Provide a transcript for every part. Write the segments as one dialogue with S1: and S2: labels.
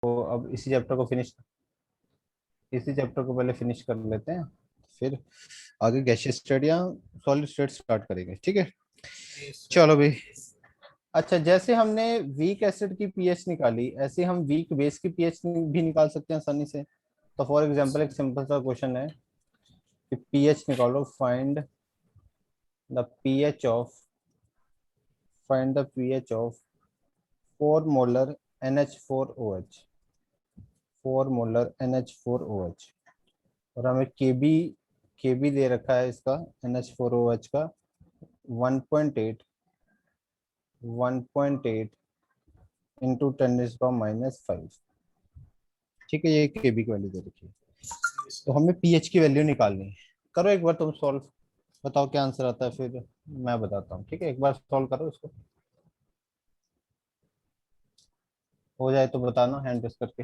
S1: तो अब इसी चैप्टर को पहले फिनिश कर लेते हैं, फिर आगे गैसियस स्टेट या सॉलिड स्टेट स्टार्ट करेंगे, ठीक है। चलो भाई। अच्छा, जैसे हमने वीक एसिड की पीएच निकाली, ऐसे हम वीक बेस की पीएच भी निकाल सकते हैं आसानी से। तो फॉर एग्जांपल एक सिंपल सा क्वेश्चन है कि पीएच निकालो, the pH of find the pH of 4 molar NH4OH, 4 molar NH4OH। और हमें केबी दे रखा है इसका, NH4OH का 1.8 इंटू 10⁻⁵। ठीक है, ये केबी की वैल्यू दे रखी है। तो हमें पीएच की वैल्यू निकालनी है। करो एक बार तुम सॉल्व, बताओ क्या आंसर आता है, फिर मैं बताता हूँ। ठीक है, एक बार सॉल्व करो इसको, हो जाए तो बताना हैंड प्रेस करके।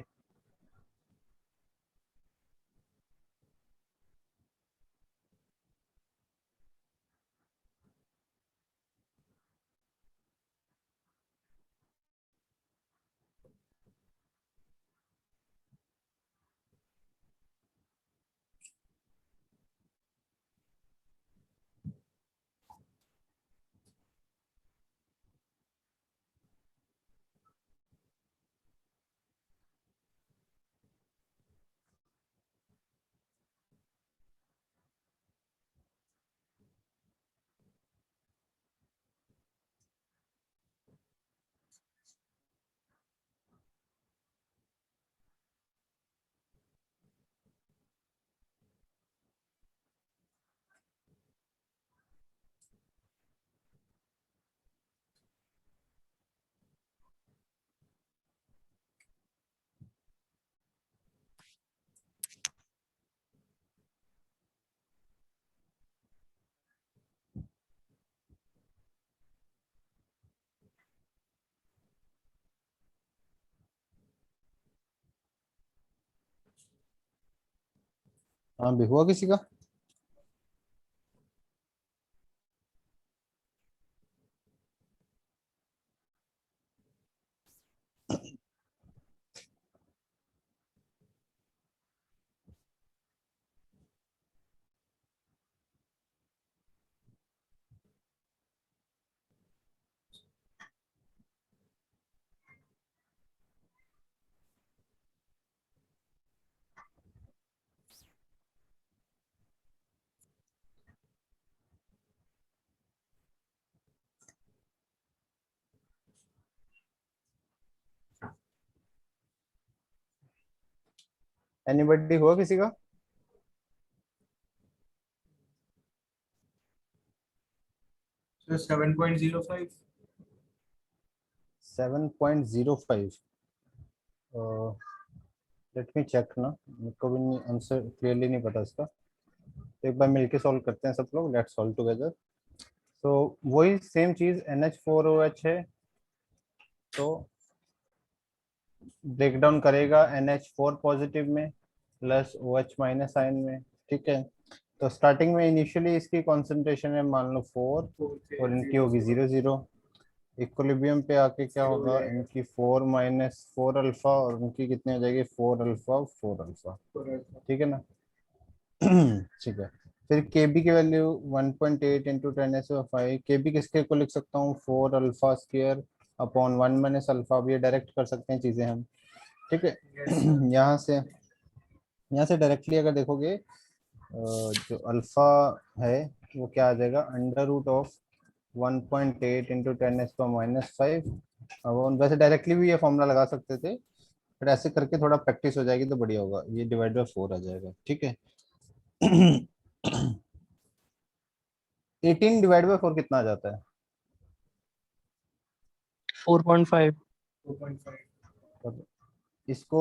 S1: हाँ भी हुआ किसी का? एनीबडी हुआ किसी का?
S2: 7.05।
S1: 7.05। लेट मी चेक ना, मेरे को भी नहीं आंसर क्लियरली नहीं पता इसका। तो एक बार मिलके सॉल्व करते हैं सब लोग, लेट्स सॉल्व टुगेदर। तो वही सेम चीज NH4OH है, तो ब्रेक डाउन करेगा NH4 पॉजिटिव में प्लस OH माइनस आयन में। ठीक है, तो स्टार्टिंग में इनिशियली इसकी कॉन्सेंट्रेशन है मान लो 4, और इनकी होगी 0 0। इक्विलिब्रियम पे आके क्या होगा, इनकी 4 - 4 अल्फा, और उनकी कितनी हो जाएगी, 4 अल्फा 4 अल्फा। ठीक है ना? ठीक है। फिर केबी की वैल्यू 1.8 इंटू 10⁻⁵। केबी किसके को लिख सकता हूँ, 4 अल्फा स्क्वायर अपॉन 1 - अल्फा। अब ये डायरेक्ट कर सकते हैं चीजें हम। ठीक है। यहाँ से डायरेक्टली अगर देखोगे, जो अल्फा है वो क्या आ जाएगा, √ऑफ 1.8 इंटू 10⁻⁵। अब वैसे डायरेक्टली भी ये फॉर्मूला लगा सकते थे, बट ऐसे करके थोड़ा प्रैक्टिस हो जाएगी तो बढ़िया होगा। ये डिवाइड बाय 4 आ जाएगा। ठीक है। 18 डिवाइड बाय 4 कितना आ जाता है?
S3: 4.5।
S2: 4.5।
S1: इसको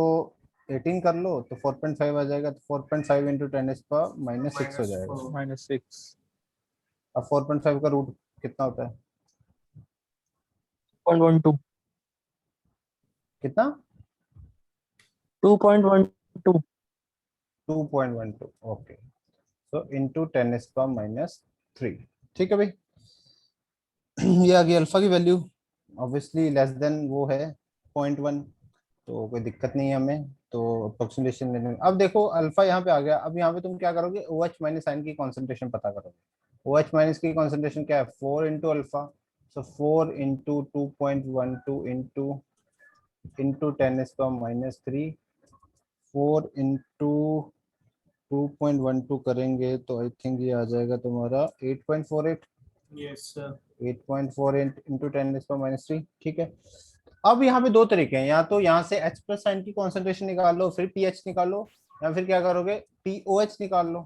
S1: 18 कर लो तो 4.5 आ जाएगा। तो 4.5 इंटू 10⁻⁶ हो जाएगा।
S3: -6।
S1: अब 4.5 का रूट कितना होता है?
S3: 2.12।
S1: कितना?
S3: 2.12।
S1: 2.12। Okay, so into 10⁻⁻3। ठीक है भाई। ये आ गई अल्फा की वैल्यू, ऑब्वियसली लेस देन वो है 0.1। तो कोई दिक्कत नहीं है हमें, तो अप्रोक्सीमेशन लेने में। अब देखो अल्फा यहाँ पे आ गया, अब यहाँ पे तुम क्या करोगे, ओ एच माइनस साइन की कॉन्सेंट्रेशन पता करोगे। ओ एच माइनस की कॉन्सेंट्रेशन क्या है, 4 इंटू अल्फा, सो 4 इंटू 2.12 इंटू 10⁻⁻3, 4 इंटू 2.12 करेंगे तो आई थिंक ये आ जाएगा तुम्हारा 8.48।
S2: Yes, sir.
S1: 8.48 इंटू 10⁻⁻3, ठीक है। अब यहाँ पे दो तरीके हैं, या तो यहाँ से H प्लस साइन की कॉन्सेंट्रेशन निकाल लो फिर पीएच निकाल लो, या फिर क्या करोगे पीओएच निकाल लो,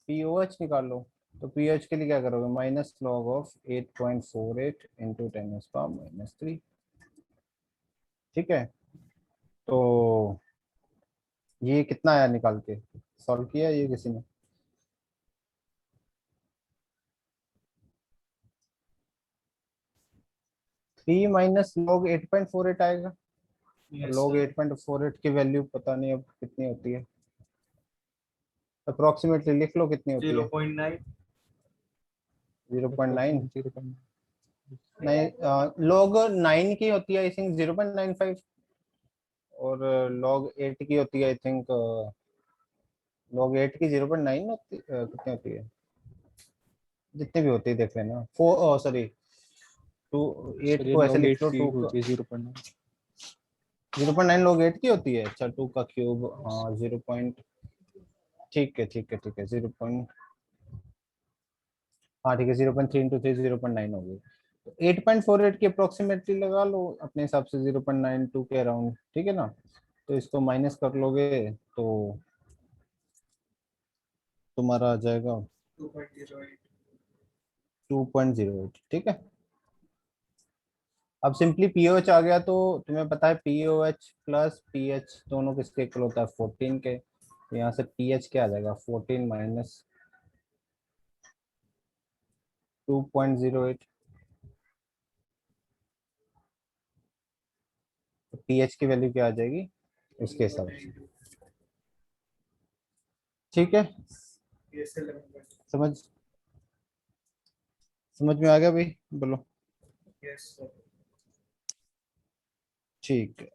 S1: पीओएच निकाल लो। तो पीएच के लिए क्या करोगे, माइनस लॉग ऑफ 8.48 इंटू 10⁻⁻3, ठीक है। तो ये कितना आया निकाल के, सॉल्व किया ये किसी ने? 3 माइनस लॉग 8.48 आएगा।
S2: Yes,
S1: log
S2: sir.
S1: 8.48 की वैल्यू पता नहीं अब कितनी होती है, अप्रोक्सीमेटली लिख लो कितनी होती है।
S2: 0.9.
S1: 0.9
S3: 0.9
S1: नहीं, लॉग 9 की होती है आई थिंक 0.95, और लॉग 8 की होती है आई थिंक, लॉग 8 की 0.9 होती, कितनी होती है, जितनी भी होती है देख लेना। 4 सॉरी, 8
S3: सर ये
S1: को ऐसे
S3: log
S1: लिख
S3: 8
S1: लो,
S3: की
S1: 2
S3: होती है 0.9
S1: 0.9 लॉग 8 की होती है। अच्छा 2 का क्यूब, हाँ 0 पॉइंट, ठीक है ठीक है ठीक है, 0 पॉइंट, हाँ ठीक है 0.3 इंटू 3 0.9 होगी। तो 8.48 की अप्रोक्सीमेटली लगा लो अपने हिसाब से, 0.92 के अराउंड, ठीक है ना। तो इसको माइनस कर लोगे तो तुम्हारा आ जाएगा
S2: 2.08.
S1: 2.08, ठीक है। अब सिंपली पीओएच आ गया, तो तुम्हें पता है पीओएच प्लस पीएच दोनों किसके इक्वल होता है, 14 के। तो यहाँ से पीएच क्या आ जाएगा, 14 माइनस 2.08, तो पीएच की वैल्यू क्या आ जाएगी उसके हिसाब से,
S2: 0.92.
S1: ठीक है।
S2: Yes, 11.
S1: समझ समझ में आ गया भाई, बोलो।
S2: Yes, sir.
S1: ठीक है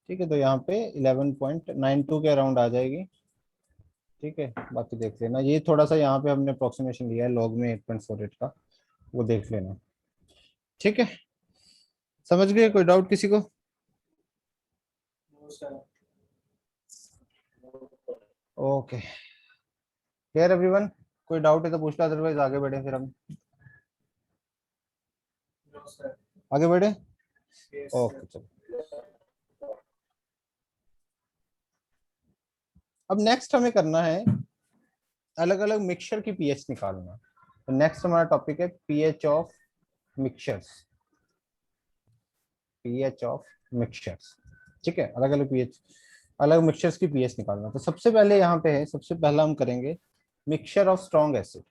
S1: ठीक है, तो यहाँ पे 11.92 के अराउंड आ जाएगी, ठीक है। बाकी देख लेना, ये थोड़ा सा यहाँ पे हमने अप्रोक्सीमेशन लिया है लॉग में 8.48 का, वो देख लेना, ठीक है। समझ गए, कोई डाउट किसी को?
S2: No, sir.
S1: Okay, clear everyone? कोई डाउट है तो पूछ लो, अदरवाइज आगे बढ़े फिर हम,
S2: No, sir.
S1: आगे बढ़े।
S2: Yes, sir.
S1: ओके चलो, अब नेक्स्ट हमें करना है अलग अलग मिक्सचर की पीएच निकालना। तो नेक्स्ट हमारा टॉपिक है pH of mixtures, pH of mixtures, ठीक है। अलग अलग पीएच, अलग मिक्सचर्स की पीएच निकालना। तो सबसे पहले यहाँ पे है, सबसे पहला हम करेंगे mixture of strong acid,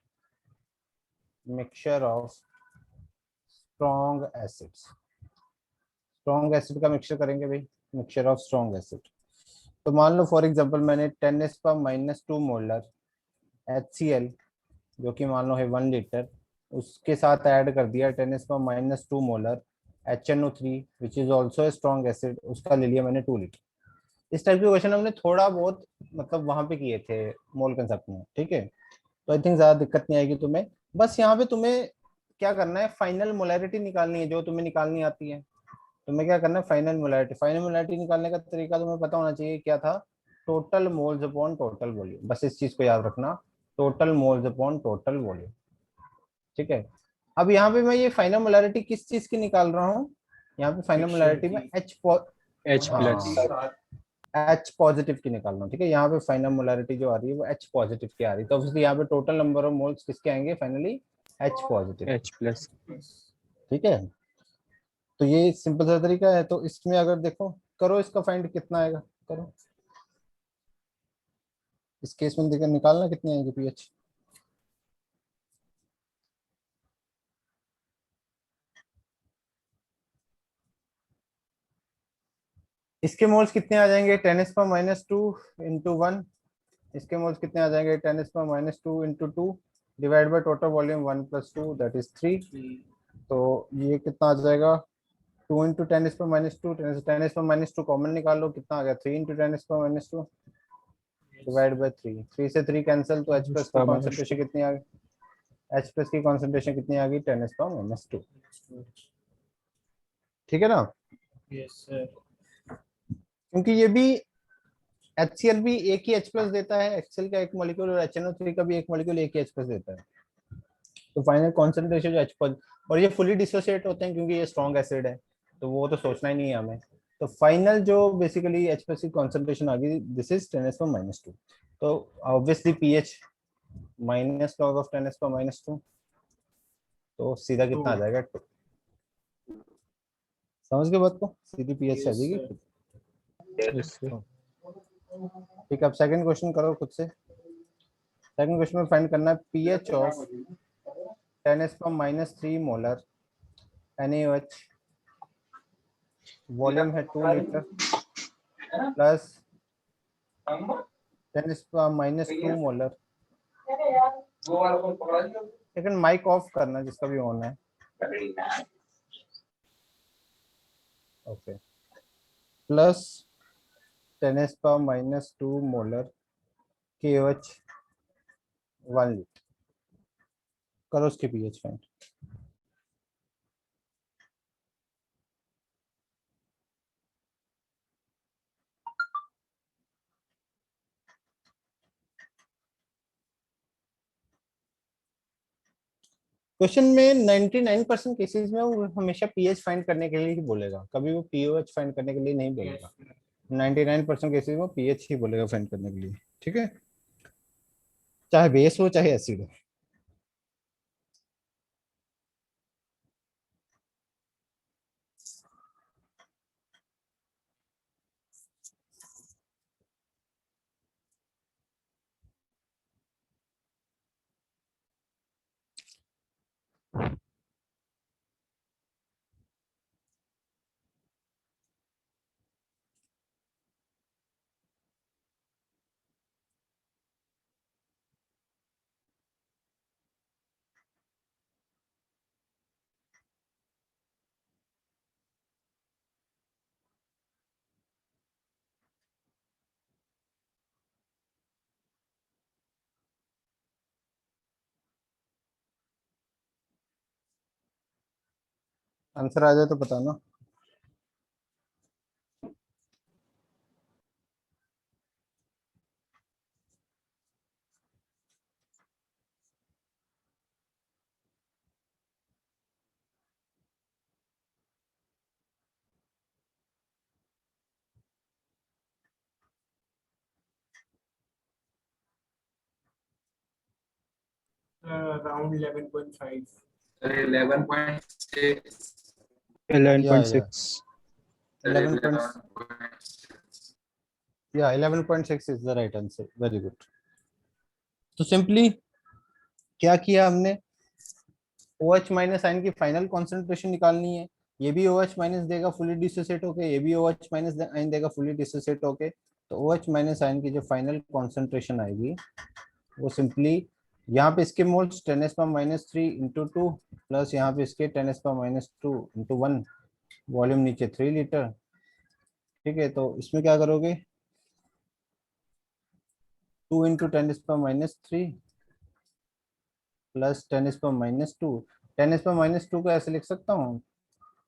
S1: mixture of strong acids, strong acid का मिक्सचर करेंगे भाई, मिक्सचर ऑफ स्ट्रॉन्ग एसिड। तो मान लो फॉर एग्जांपल मैंने 10⁻⁻2 मोलर HCl, जो कि मान लो है 1 लीटर, उसके साथ ऐड कर दिया 10⁻⁻2 molar HNO3 which is also a strong acid, उसका ले लिया मैंने 2 लीटर। इस टाइप के क्वेश्चन हमने थोड़ा बहुत मतलब वहां पे किए थे मोल कंसेप्ट में, ठीक है। तो आई थिंक ज्यादा दिक्कत नहीं आएगी तुम्हें। बस यहाँ पे तुम्हें क्या करना है, फाइनल मोलैरिटी निकालनी है, जो तुम्हें निकालनी आती है। तुम्हें क्या करना है, फाइनल मोलैरिटी। फाइनल मोलैरिटी निकालने का तरीका तुम्हें पता होना चाहिए, क्या था, total moles upon total volume, बस इस चीज को याद रखना, total moles upon total volume, ठीक है। अब यहाँ पे मैं ये फाइनल मोलैरिटी किस चीज की निकाल रहा हूँ, यहाँ पे फाइनल
S2: Mixture
S1: मोलैरिटी में
S2: की
S3: H
S1: हाँ
S3: plus
S1: H पॉजिटिव की निकाल रहा हूँ, ठीक है। यहाँ पे फाइनल मोलैरिटी जो आ रही है वो H पॉजिटिव की आ रही है, तो ऑब्वियसली यहाँ पे टोटल नंबर ऑफ मोल्स किसके आएंगे finally, H positive,
S3: H plus
S1: ठीक है। तो ये सिंपल सा तरीका है। तो इसमें अगर देखो, करो इसका फाइंड कितना आएगा, करो इस केस में देखकर निकालना कितनी आएगी पीएच। इसके मोल्स कितने आ जाएंगे, 10⁻⁻2 इंटू 1, इसके मोल्स कितने आ जाएंगे, 10⁻⁻2 into 2 divide by total volume 1 + 2 that is 3।
S2: 3.
S1: तो ये कितना आ जाएगा, 2 इंटू टेन इज पर माइनस टू, टेन इज पर माइनस टू कॉमन निकाल लो, कितना आ गया 3 इंटू टेन इज पर माइनस टू डिवाइड बाय 3, 3 से 3 कैंसिल, तो H प्लस की कॉन्सेंट्रेशन कितनी आ गई, H प्लस की कॉन्सेंट्रेशन कितनी आ गई 10 इज पर माइनस टू। ठीक है ना,
S2: Yes, sir.
S1: क्योंकि ये भी HCl भी एक ही H प्लस देता है, HCl का एक मॉलिक्यूल और HNO3 का भी एक मॉलिक्यूल एक ही H प्लस देता है, तो फाइनल कॉन्सेंट्रेशन जो H प्लस, और ये फुली डिसोसिएट होते हैं क्योंकि ये स्ट्रॉन्ग एसिड है, तो वो तो सोचना ही नहीं है हमें। तो फाइनल जो बेसिकली H प्लस की कॉन्सेंट्रेशन आ गई, दिस इज 10⁻²। तो obviously pH minus log of 10⁻², तो सीधा कितना आ जाएगा 2। समझ गए बात को, सीधी pH आ
S2: Yes,
S1: जाएगी।
S2: sir.
S3: Yes, sir.
S1: ठीक है, अब सेकंड क्वेश्चन करो खुद से। सेकंड क्वेश्चन में फाइंड करना है pH of 10⁻³ molar NaOH, volume है 2 लीटर, प्लस 10⁻² मोलर। लेकिन माइक ऑफ करना जिसका भी ऑन है। Okay, plus 10⁻² molar KOH 1 litre. करो उसकी pH फाइंड। क्वेश्चन में 99% केसेस में वो हमेशा pH फाइंड करने के लिए ही बोलेगा, कभी वो POH फाइंड करने के लिए नहीं
S2: Yes,
S1: बोलेगा।
S2: sir.
S1: 99% केसेस में pH ही बोलेगा फाइंड करने के लिए। ठीक है, चाहे बेस हो चाहे एसिड हो। आंसर आ जाए तो बताना।
S2: Around 11.5.
S4: 11.6.
S3: 11.6.
S1: 11. या 11.6 is the right answer, very good. तो सिंपली क्या किया हमने, OH माइनस आयन की फाइनल कॉन्सेंट्रेशन निकालनी है। ये भी OH माइनस देगा फुली डिसोसिएट होके, ये भी OH माइनस आयन देगा फुली डिसोसिएट होके। तो OH माइनस आयन की जो फाइनल कॉन्सेंट्रेशन आएगी वो सिंपली यहाँ पे इसके मोल्स 10⁻³ इंटू 2 प्लस यहाँ पे इसके 10⁻² इंटू 1, वॉल्यूम नीचे 3 लीटर। ठीक है, तो इसमें क्या करोगे 2 इंटू 10⁻³ प्लस 10⁻²। 10⁻² को ऐसे लिख सकता हूँ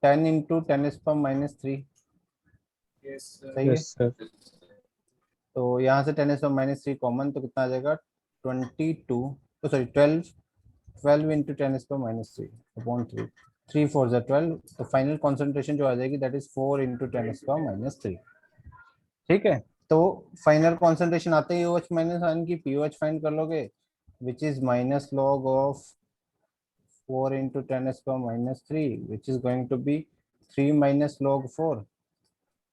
S1: 10 इंटू 10⁻³
S2: Yes, sir.
S1: सही है।
S3: Yes, sir.
S1: तो यहाँ से 10⁻³ कॉमन, तो कितना आ जाएगा 22, तो सॉरी 12, 12 इंटू 10⁻³ अपॉन 3, 3 4 जा 12। तो फाइनल कॉन्सेंट्रेशन जो आ जाएगी दैट इज 4 इंटू 10⁻³। ठीक है, तो फाइनल कॉन्सेंट्रेशन आते ही OH माइनस आयन की POH फाइंड कर लोगे, which is minus log of 4 into 10⁻³ which is going to be 3 minus log 4।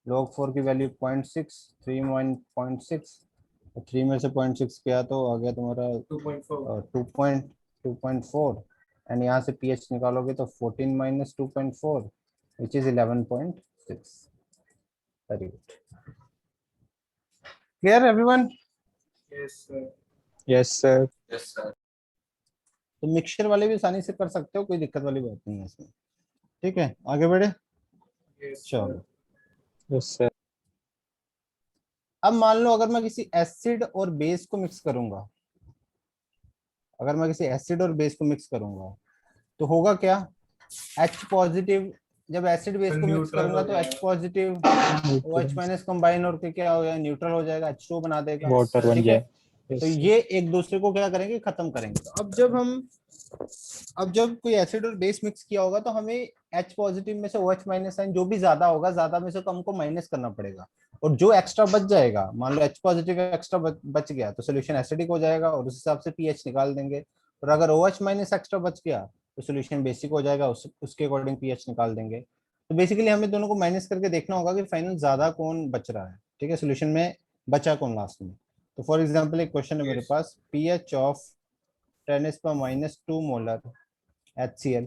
S1: log 4 की वैल्यू 0.6, 3 0.6, 3 में से 0.6 किया तो आ गया तुम्हारा
S2: 2.4.
S1: 2.4, एंड यहाँ से pH निकालोगे तो 14 minus 2.4 which is 11.6। Very good, clear everyone.
S2: Yes, sir.
S3: Yes, sir.
S4: Yes, sir.
S1: तो मिक्सचर वाले भी आसानी से कर सकते हो, कोई दिक्कत वाली बात नहीं है इसमें। ठीक है, आगे बढ़े।
S2: Yes,
S1: चलो
S3: Yes, sir.
S1: अब मान लो अगर मैं किसी एसिड और बेस को मिक्स करूंगा, अगर मैं किसी एसिड और बेस को मिक्स करूंगा तो होगा क्या, H पॉजिटिव, जब एसिड बेस को मिक्स
S2: न्यूट्रल
S1: करूंगा
S2: हो
S1: तो H
S2: जाएगा।
S1: पॉजिटिव OH माइनस कंबाइन होकर क्या हो जाएगा, न्यूट्रल हो जाएगा, H2 बना देगा।
S3: Water बन
S1: ठीक है,
S3: जाए.
S1: तो
S3: Yes, sir.
S1: ये एक दूसरे को क्या करेंगे, खत्म करेंगे। तो अब जब कोई एसिड और बेस मिक्स किया होगा तो हमें H पॉजिटिव में से OH माइनस साइन जो भी ज्यादा होगा, ज्यादा में से कम को माइनस करना पड़ेगा, और जो एक्स्ट्रा बच जाएगा, मान लो H पॉजिटिव एक्स्ट्रा बच गया तो सोल्यूशन एसिडिक हो जाएगा और उस हिसाब से पीएच निकाल देंगे। और अगर OH माइनस एक्स्ट्रा बच गया तो सोल्यूशन बेसिक हो जाएगा, उसके अकॉर्डिंग पीएच निकाल देंगे। तो बेसिकली हमें दोनों को माइनस करके देखना होगा कि फाइनल ज्यादा कौन बच रहा है, ठीक है, सोल्यूशन में बचा कौन लास्ट में। तो फॉर एग्जाम्पल एक क्वेश्चन है मेरे
S2: Yes.
S1: Pass, pH of 10⁻⁻2 molar HCl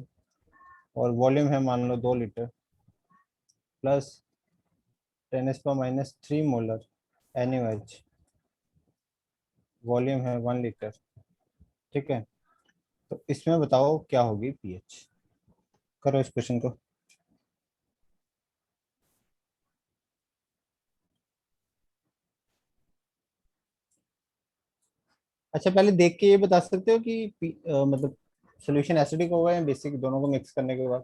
S1: और वॉल्यूम है मान लो 2 litre, plus 10⁻³ molar NaOH, volume है 1 लीटर। ठीक है, तो इसमें बताओ क्या होगी पीएच, करो इस क्वेश्चन को। अच्छा पहले देख के ये बता सकते हो कि मतलब सोल्यूशन एसिडिक होगा या बेसिक, दोनों को मिक्स करने के बाद।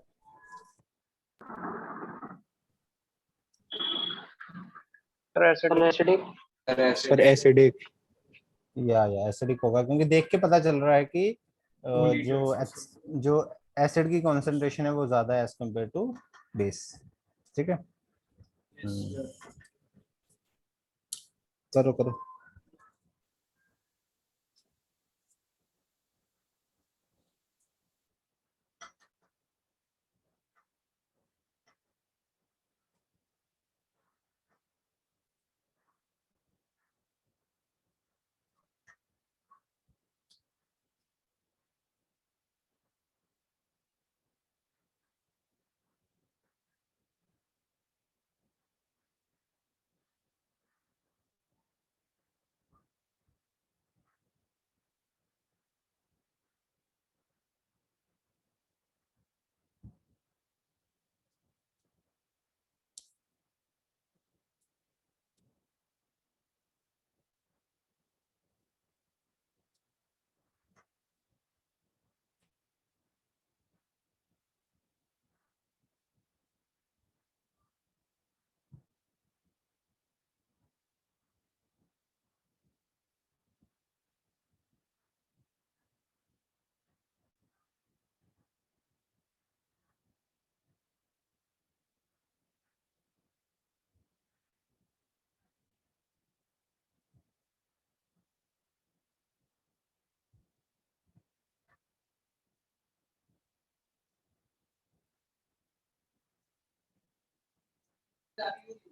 S3: Sir, acidic.
S1: या एसिडिक होगा, क्योंकि देख के पता चल रहा है कि
S2: Two
S1: जो
S2: liters.
S1: जो एसिड की कॉन्सेंट्रेशन है वो ज्यादा है एज कम्पेयर टू बेस। ठीक है,
S2: Yes, sir.
S1: करो करो।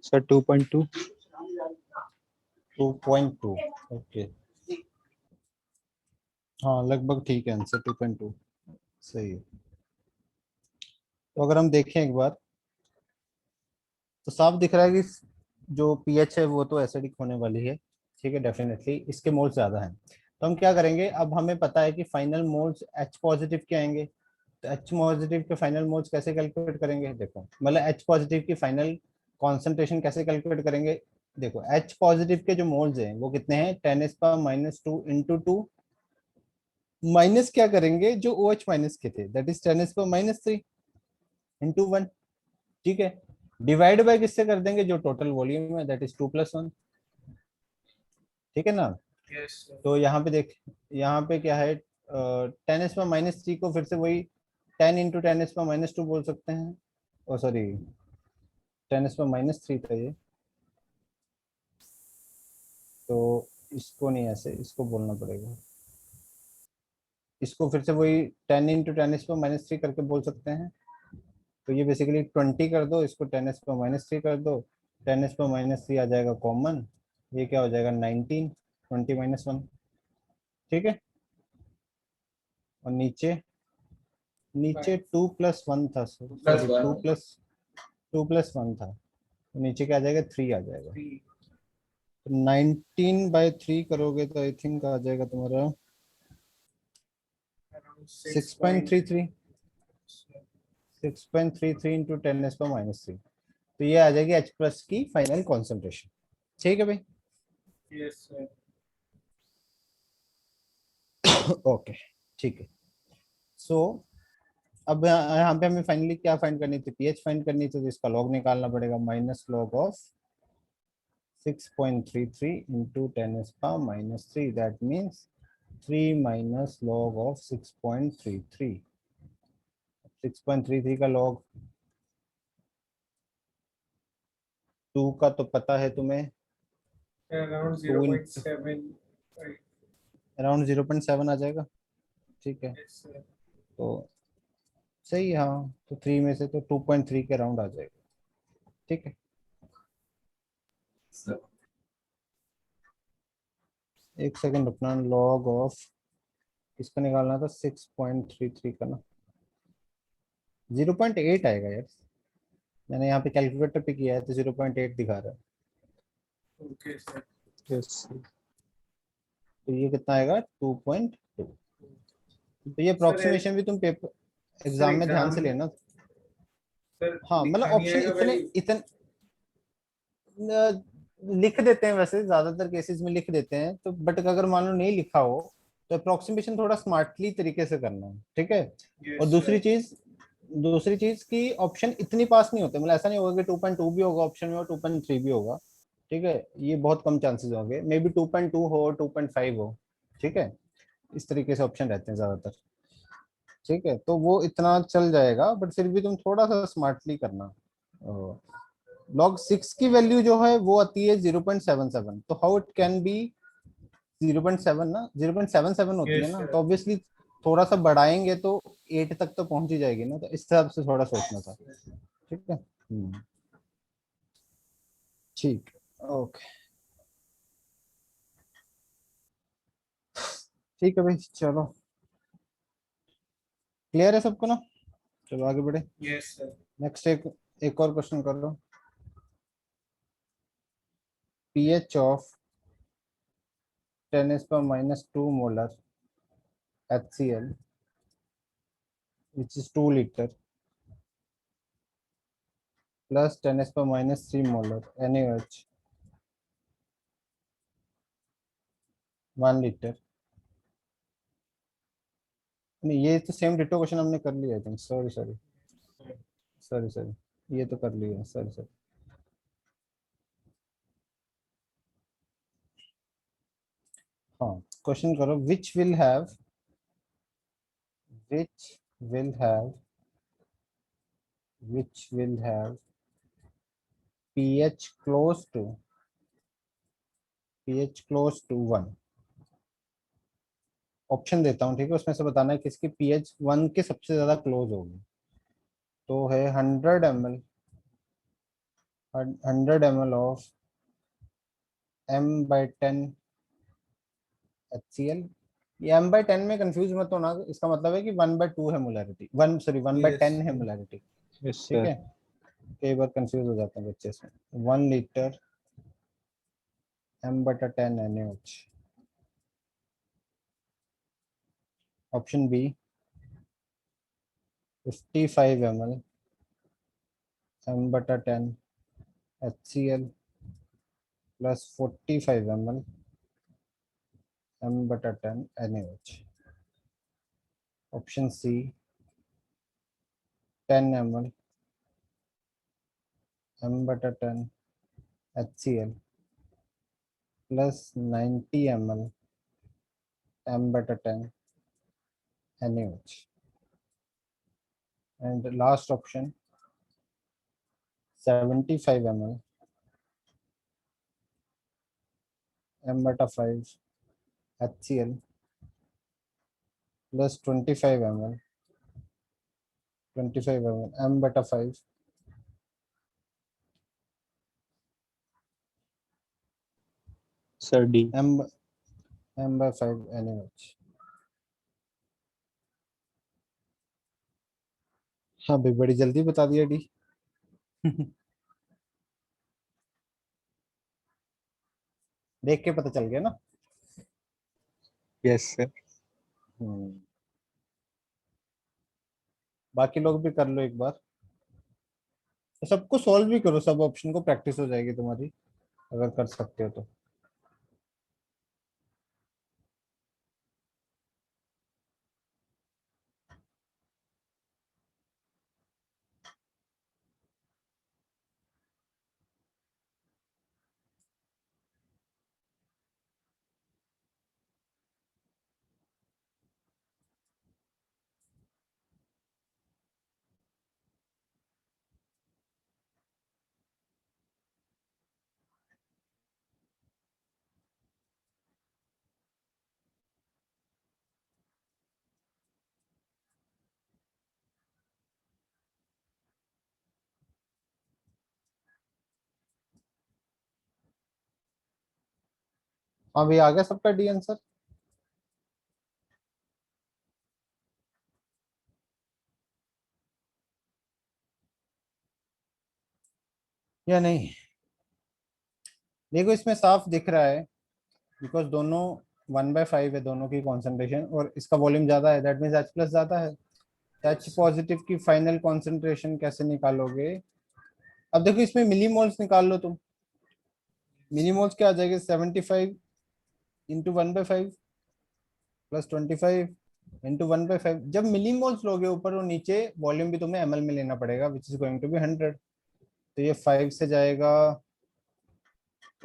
S3: Sir, 2.2.
S1: 2.2, ओके, हाँ लगभग ठीक है आंसर, 2.2 सही है। तो अगर हम देखें एक बार तो साफ दिख रहा है कि जो पीएच है वो तो एसिडिक होने वाली है। ठीक है, डेफिनेटली इसके मोल्स ज्यादा हैं। तो हम क्या करेंगे, अब हमें पता है कि फाइनल मोल्स H पॉजिटिव के आएंगे, तो H पॉजिटिव के फाइनल मोल्स कैसे कैलकुलेट करेंगे, देखो मतलब H पॉजिटिव की फाइनल कॉन्सेंट्रेशन कैसे कैलकुलेट करेंगे। देखो H पॉजिटिव के जो मोल्स हैं वो कितने हैं, 10⁻⁻2 इंटू 2, माइनस क्या करेंगे जो OH माइनस के थे, दैट इज 10⁻³ इंटू 1। ठीक है, डिवाइड बाय किससे कर देंगे, जो टोटल वॉल्यूम है दैट इज 2+1। ठीक है ना।
S2: Yes, sir.
S1: तो यहाँ पे देख, यहाँ पे क्या है, 10⁻³ को फिर से वही 10 × 10⁻² बोल सकते हैं, ओ सॉरी 10⁻³ था ये, तो इसको नहीं, ऐसे इसको बोलना पड़ेगा, इसको फिर से वही 10 × 10⁻³ करके बोल सकते हैं। तो ये बेसिकली 20 कर दो, इसको 10⁻³ कर दो, 10⁻³ आ जाएगा कॉमन, ये क्या हो जाएगा 19, 20 - 1। ठीक है, और नीचे नीचे 2+1 था, सॉरी 2+1 था, तो नीचे क्या आ जाएगा 3 आ जाएगा।
S2: 3.
S1: तो 19/3 करोगे तो आई थिंक आ जाएगा तुम्हारा
S2: Around
S1: 6.33, 6.33 इंटू 10⁻³ तो ये आ जाएगी H प्लस की फाइनल कॉन्सेंट्रेशन। ठीक है भाई।
S2: Yes, sir.
S1: ओके ठीक है। सो अब यहाँ पे हमें फाइनली क्या फाइंड करनी थी, पीएच फाइंड करनी थी, तो इसका लॉग निकालना पड़ेगा, minus log of 6.33 into 10 is power minus 3, that means 3 minus log of 6.33। 6.33 का log 2 का तो पता है तुम्हें,
S2: Around
S1: 2 into
S2: 0.7. Right.
S1: अराउंड 0.7 आ जाएगा। ठीक है,
S2: Yes, sir.
S1: तो सही है, हाँ, तो 3 में से तो 2.3 के अराउंड आ जाएगा। ठीक है, एक सेकंड रुकना, लॉग ऑफ किसका निकालना था, 6.33 का ना, 0.8 आएगा यार, मैंने यहाँ पे कैलकुलेटर पे किया है तो 0.8 दिखा रहा है।
S2: Okay, sir.
S3: Yes, sir.
S1: तो ये कितना आएगा, 2.2। तो ये
S2: Sir,
S1: अप्रोक्सीमेशन भी तुम पेपर एग्जाम में ध्यान से
S2: exam,
S1: लेना।
S2: sir,
S1: हाँ मतलब
S2: लिखा नहीं
S1: ऑप्शन
S2: आएगा
S1: इतने
S2: भाई.
S1: इतने लिख देते हैं, वैसे ज्यादातर केसेस में लिख देते हैं, तो बट अगर मान लो नहीं लिखा हो तो अप्रोक्सीमेशन थोड़ा स्मार्टली तरीके से करना है। ठीक है, और
S2: Yes, sir.
S1: दूसरी चीज की ऑप्शन इतनी पास नहीं होते, मतलब ऐसा नहीं होगा कि 2.2 भी होगा ऑप्शन में और 2.3 भी होगा। ठीक है, ये बहुत कम चांसेस होंगे, मे बी 2.2 हो, 2.5 हो। ठीक है, इस तरीके से ऑप्शन रहते हैं ज्यादातर। ठीक है, तो वो इतना चल जाएगा, बट फिर भी तुम थोड़ा सा स्मार्टली करना। लॉग 6 की वैल्यू जो है वो आती है 0.77, तो हाउ इट कैन बी 0.7 ना, 0.77 होती है
S2: Yes,
S1: ना, तो
S2: sir.
S1: ऑब्वियसली थोड़ा सा बढ़ाएंगे तो 8 तक तो पहुंच ही जाएगी ना, तो इस हिसाब से थोड़ा सोचना था। ठीक है, ठीक, ओके, ठीक है भाई, चलो क्लियर है सबको ना, चलो आगे बढ़े।
S2: Yes, sir.
S1: नेक्स्ट एक और क्वेश्चन कर लो। PH of 10⁻² molar HCl which is 2 liter plus 10⁻³ molar NaOH 1 liter। नहीं, ये तो सेम डिटो क्वेश्चन हमने कर लिया है, सॉरी सॉरी सॉरी सॉरी, ये तो कर लिया, सॉरी सॉरी। हाँ, क्वेश्चन करो, which will have pH close to 1। Option देता हूँ, ठीक है, उसमें से बताना है किसकी पीएच 1 के सबसे ज्यादा क्लोज होगी। तो है 100 ml ऑफ m/10 HCl। ये m/10 में कंफ्यूज मत होना, इसका मतलब है कि 1/2 है मोलैरिटी, 1 है
S2: Yes.
S1: मोलैरिटी।
S3: Yes,
S1: ठीक
S3: sir.
S1: है, कई बार कंफ्यूज हो जाते हैं बच्चे इसमें। 1 litre m/10 NaOH। Option B 55 ml m/10 HCl plus 45 ml m/10 NaOH। Option C 10 ml m/10 HCl plus 90 ml m/10 NaOH। And last option 75 ml m/5 HCl plus 25 ml m/5
S3: Sir, D.
S1: m/5 NaOH। हाँ भाई, बड़ी जल्दी बता दिया D. देख के पता चल गया ना।
S3: Yes, sir.
S1: हम्म, बाकी लोग भी कर लो एक बार। तो सबको सॉल्व भी करो, सब ऑप्शन को, प्रैक्टिस हो जाएगी तुम्हारी अगर कर सकते हो तो। हाँ भाई, आ गया सबका डी आंसर या नहीं? देखो इसमें साफ दिख रहा है, बिकॉज दोनों 1/5 है दोनों की कॉन्सेंट्रेशन, और इसका वॉल्यूम ज्यादा है, दैट मीन्स H प्लस ज्यादा है। H पॉजिटिव की फाइनल कॉन्सेंट्रेशन कैसे निकालोगे? अब देखो इसमें मिलीमोल्स निकाल लो तुम। मिलीमोल्स क्या आ जाएगा? 75 इंटू 1/5 प्लस 25 इंटू 1/5। जब मिलीमोल्स लोगे ऊपर और नीचे, वॉल्यूम भी तुम्हें ml में लेना पड़ेगा, which is going to be 100। तो ये 5 से जाएगा,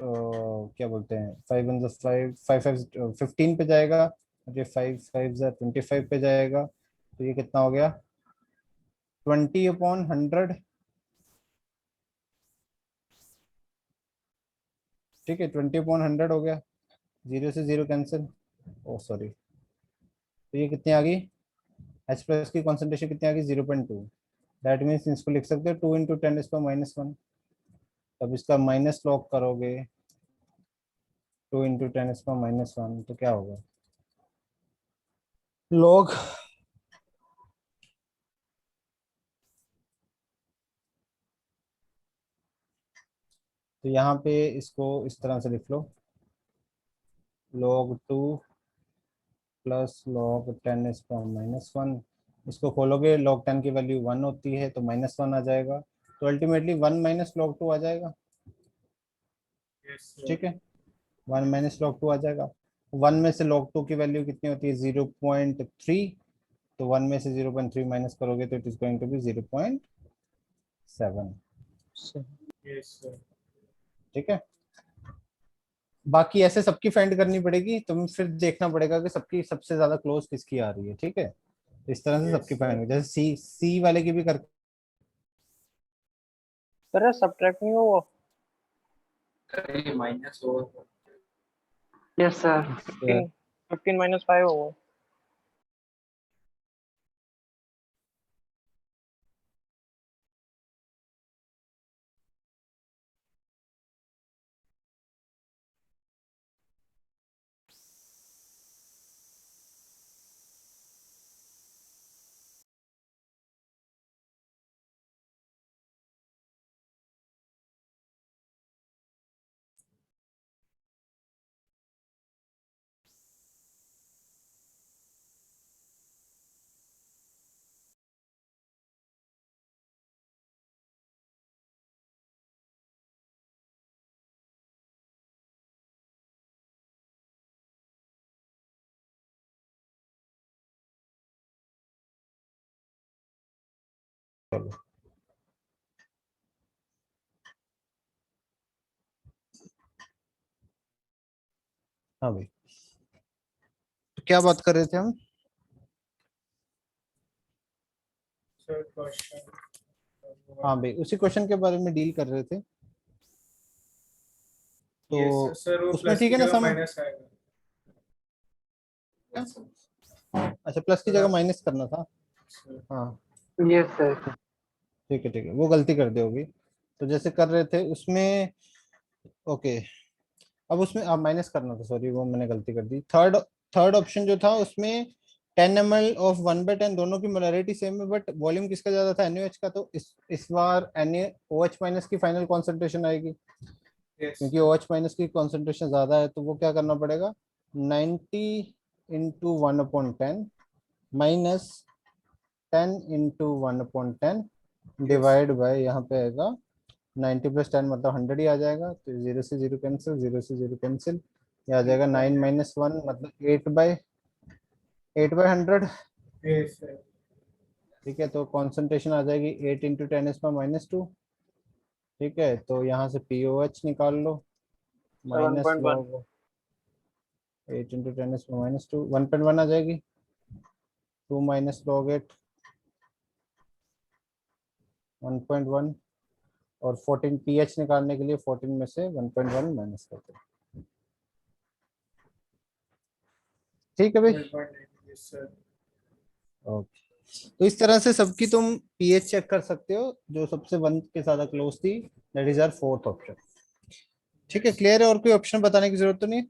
S1: क्या बोलते हैं, 5 वन 5, 5 5 15 पे जाएगा, और ये 5 5 25 पे जाएगा। तो ये कितना हो गया? 20/100। ठीक है, 20/100 हो गया। जीरो से जीरो कैंसिल, ओ सॉरी। तो ये कितनी आ गई? H प्लस की कॉन्सेंट्रेशन कितनी आ गई? 0.2। दैट मीन्स इसको लिख सकते हो 2 × 10⁻⁻1। तब इसका माइनस लॉग करोगे, 2 × 10⁻⁻1, तो क्या होगा? लॉग, तो यहाँ पे इसको इस तरह से लिख लो, log 2 प्लस log 10⁻⁻1। इसको खोलोगे, log 10 की वैल्यू 1 होती है, तो -1 आ जाएगा। तो अल्टीमेटली 1 - log 2 आ जाएगा।
S2: Yes, sir.
S1: ठीक है, 1 - log 2 आ जाएगा। 1 में से log 2 की वैल्यू कितनी होती है? 0.3। तो 1 में से 0.3 माइनस करोगे तो it is going to be 0.7।
S2: Yes, sir.
S1: ठीक है, बाकी ऐसे सबकी फाइंड करनी पड़ेगी, तुम्हें फिर देखना पड़ेगा कि सबकी सबसे ज्यादा क्लोज किसकी आ रही है। ठीक है, इस तरह से
S2: Yes,
S1: सबकी
S2: sir.
S1: फाइंड, जैसे सी सी वाले की भी कर।
S4: सर सब्ट्रैक्ट नहीं हुआ।
S5: अरे माइनस हो।
S4: यस सर 15 15 - 5 हुआ।
S1: चलो, हाँ भाई, तो क्या बात कर रहे थे हम?
S2: Sir, question.
S1: हाँ भाई, उसी क्वेश्चन के बारे में डील कर रहे थे। तो
S2: Yes, sir. Sir, वो
S1: उसमें
S2: प्लस
S1: ठीक
S2: की
S1: है ना
S2: जगह
S1: समझ?
S2: माइनस आएगा।
S1: अच्छा, प्लस की जगह माइनस करना था।
S2: Sir.
S1: हाँ,
S4: यस सर।
S1: ठीक है, वो गलती कर दी होगी। तो जैसे कर रहे थे उसमें, ओके, अब उसमें अब माइनस करना था, सॉरी, वो मैंने गलती कर दी। थर्ड थर्ड ऑप्शन जो था उसमें 10 ml ऑफ 1/10 दोनों की मोलरिटी सेम है, बट वॉल्यूम किसका ज्यादा था? NaOH का। तो इस बार NaOH माइनस की फाइनल कॉन्सेंट्रेशन आएगी,
S2: Yes.
S1: क्योंकि OH माइनस की कॉन्सेंट्रेशन ज्यादा है। तो वो क्या करना पड़ेगा? 90 into 1/10 minus 10 into 1/10 divide by यहाँ पे आएगा 90 प्लस 10 मतलब 100 ही आ जाएगा, तो 0 से 0 कैंसिल, 0 से 0 कैंसिल, ये आ जाएगा 9 माइनस 1 मतलब 8/100।
S2: Yes, sir.
S1: ठीक है, तो कॉन्सेंट्रेशन आ जाएगी 8 इंटू 10⁻²। ठीक है, तो यहाँ से POH निकाल लो, माइनस
S4: 7.1.
S1: लॉग 8 इंटू 10⁻², 1.1 आ जाएगी, 2 माइनस लॉग 8 1.1, और 14 PH निकालने के लिए 14 में से 1.1 माइनस करते हैं। ठीक है भाई,
S2: 1.9. Yes, sir.
S1: ओके। तो इस तरह से सबकी तुम पीएच चेक कर सकते हो, जो सबसे वन के ज्यादा क्लोज थी, that is our fourth option. ठीक है, क्लियर है, और कोई ऑप्शन बताने की जरूरत तो नहीं?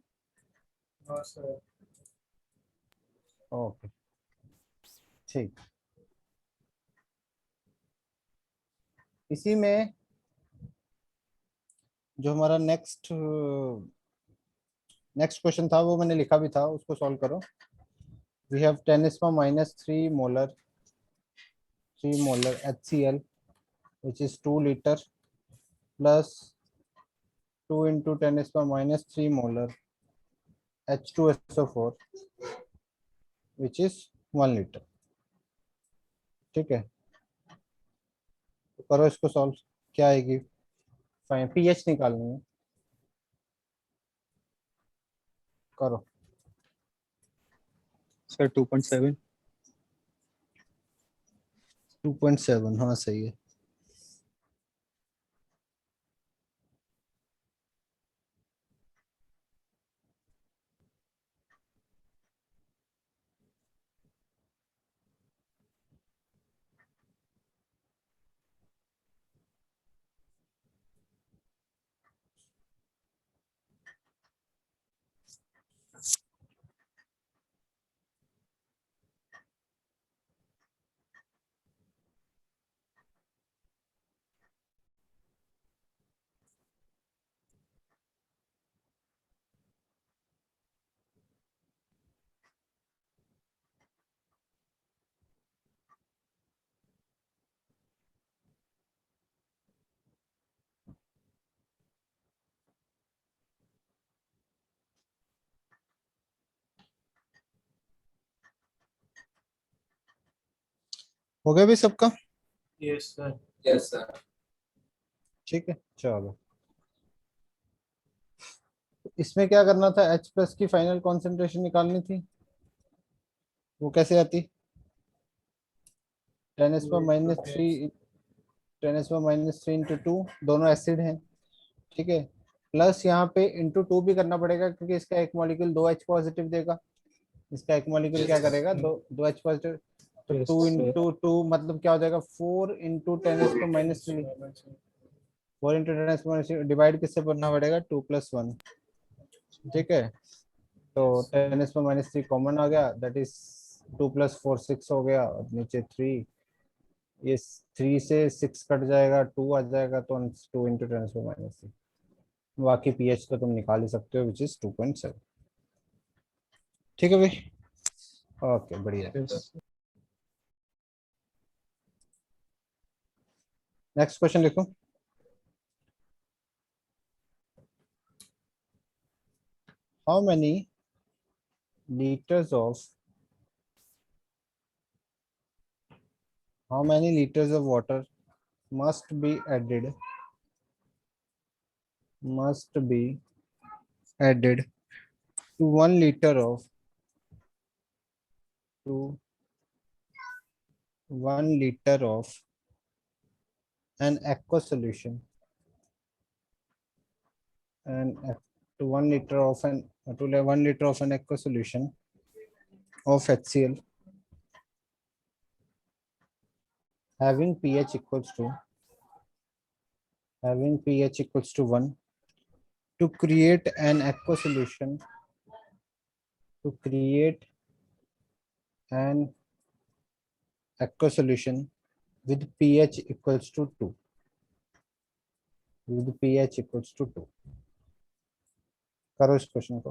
S2: No, sir.
S1: ओके, ठीक। इसी में जो हमारा नेक्स्ट क्वेश्चन था वो मैंने लिखा भी था, उसको सॉल्व करो। We have 10⁻³ molar HCl which is 2 liter plus 2 into 10⁻³ molar H2SO4 which is 1 liter। ठीक है, तो करो इसको सॉल्व, क्या आएगी? फाइन, पीएच निकालनी है, करो।
S3: सर 2.7।
S1: 2.7, हाँ सही है। हो गया भी सबका?
S2: Yes, sir.
S5: Yes, sir.
S1: ठीक है, चलो। इसमें क्या करना था, H प्लस की फाइनल कॉन्सेंट्रेशन निकालनी थी, वो कैसे आती? 10⁻³ 10⁻³ इंटू 2, दोनों एसिड हैं। ठीक है, प्लस यहाँ पे इंटू 2 भी करना पड़ेगा, क्योंकि इसका एक मॉलिक्यूल 2H पॉजिटिव देगा, इसका एक मॉलिक्यूल क्या करेगा, दो H पॉजिटिव। तो
S3: Yes,
S1: 2
S3: sir.
S1: इंटू 2 मतलब क्या हो जाएगा, 4 इंटू 10⁻³ 4 इंटू 10⁻³ डिवाइड किससे करना पड़ेगा, 2+1। ठीक है, तो 10⁻³ कॉमन आ गया, दैट इज 2 + 4 6 हो गया, और नीचे 3, ये 3 से 6 कट जाएगा, 2 आ जाएगा, तो 2 इंटू 10⁻³। बाकी पीएच तो तुम निकाल ही सकते हो, विच इज 2.7। ठीक है भाई, ओके, बढ़िया।
S3: Yes.
S1: नेक्स्ट क्वेश्चन लिखो। How many liters of how many liters of water must be added to 1 liter of to 1 liter of an aqua solution and to 1 liter of an to 1 liter of an aqua solution of HCl having pH equals to 1 to create an aqua solution to create an aqua solution with pH equals to 2 with pH equals to 2। करो इस question को।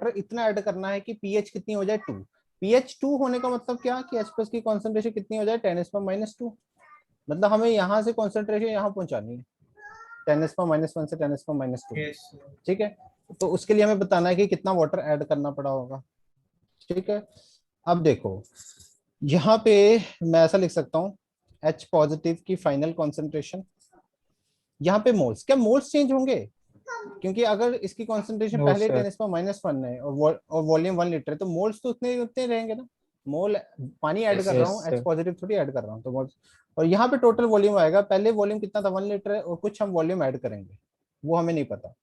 S1: Water इतना add करना है कि pH कितनी हो जाए 2। पीएच 2 होने का मतलब क्या कि H+ की कॉन्सेंट्रेशन कितनी हो जाए 10⁻²। मतलब हमें यहाँ से कॉन्सेंट्रेशन यहाँ पहुंचानी है 10⁻1 से 10⁻²।
S2: Yes, sir.
S1: ठीक है, तो उसके लिए हमें बताना है कि कितना वाटर ऐड करना पड़ा होगा। ठीक है, अब देखो यहाँ पे मैं ऐसा लिख सकता हूँ H+ की फाइनल कॉन्सेंट्रेशन, यहाँ पे मोल्स, क्या मोल्स चेंज होंगे? क्योंकि अगर इसकी कॉन्सेंट्रेशन
S3: No,
S1: पहले
S3: sir.
S1: 10⁻1 है और वॉल्यूम 1 लीटर है, तो मोल्स तो उतने उतने रहेंगे ना। मोल पानी ऐड
S5: Yes,
S1: कर रहा
S3: yes,
S1: हूँ,
S3: sir.
S1: H+ थोड़ी ऐड कर रहा हूँ, तो मोल्स। और यहाँ पे टोटल वॉल्यूम आएगा, पहले वॉल्यूम कितना था 1 लीटर है, और कुछ हम वॉल्यूम ऐड करेंगे, वो हमें नहीं पता।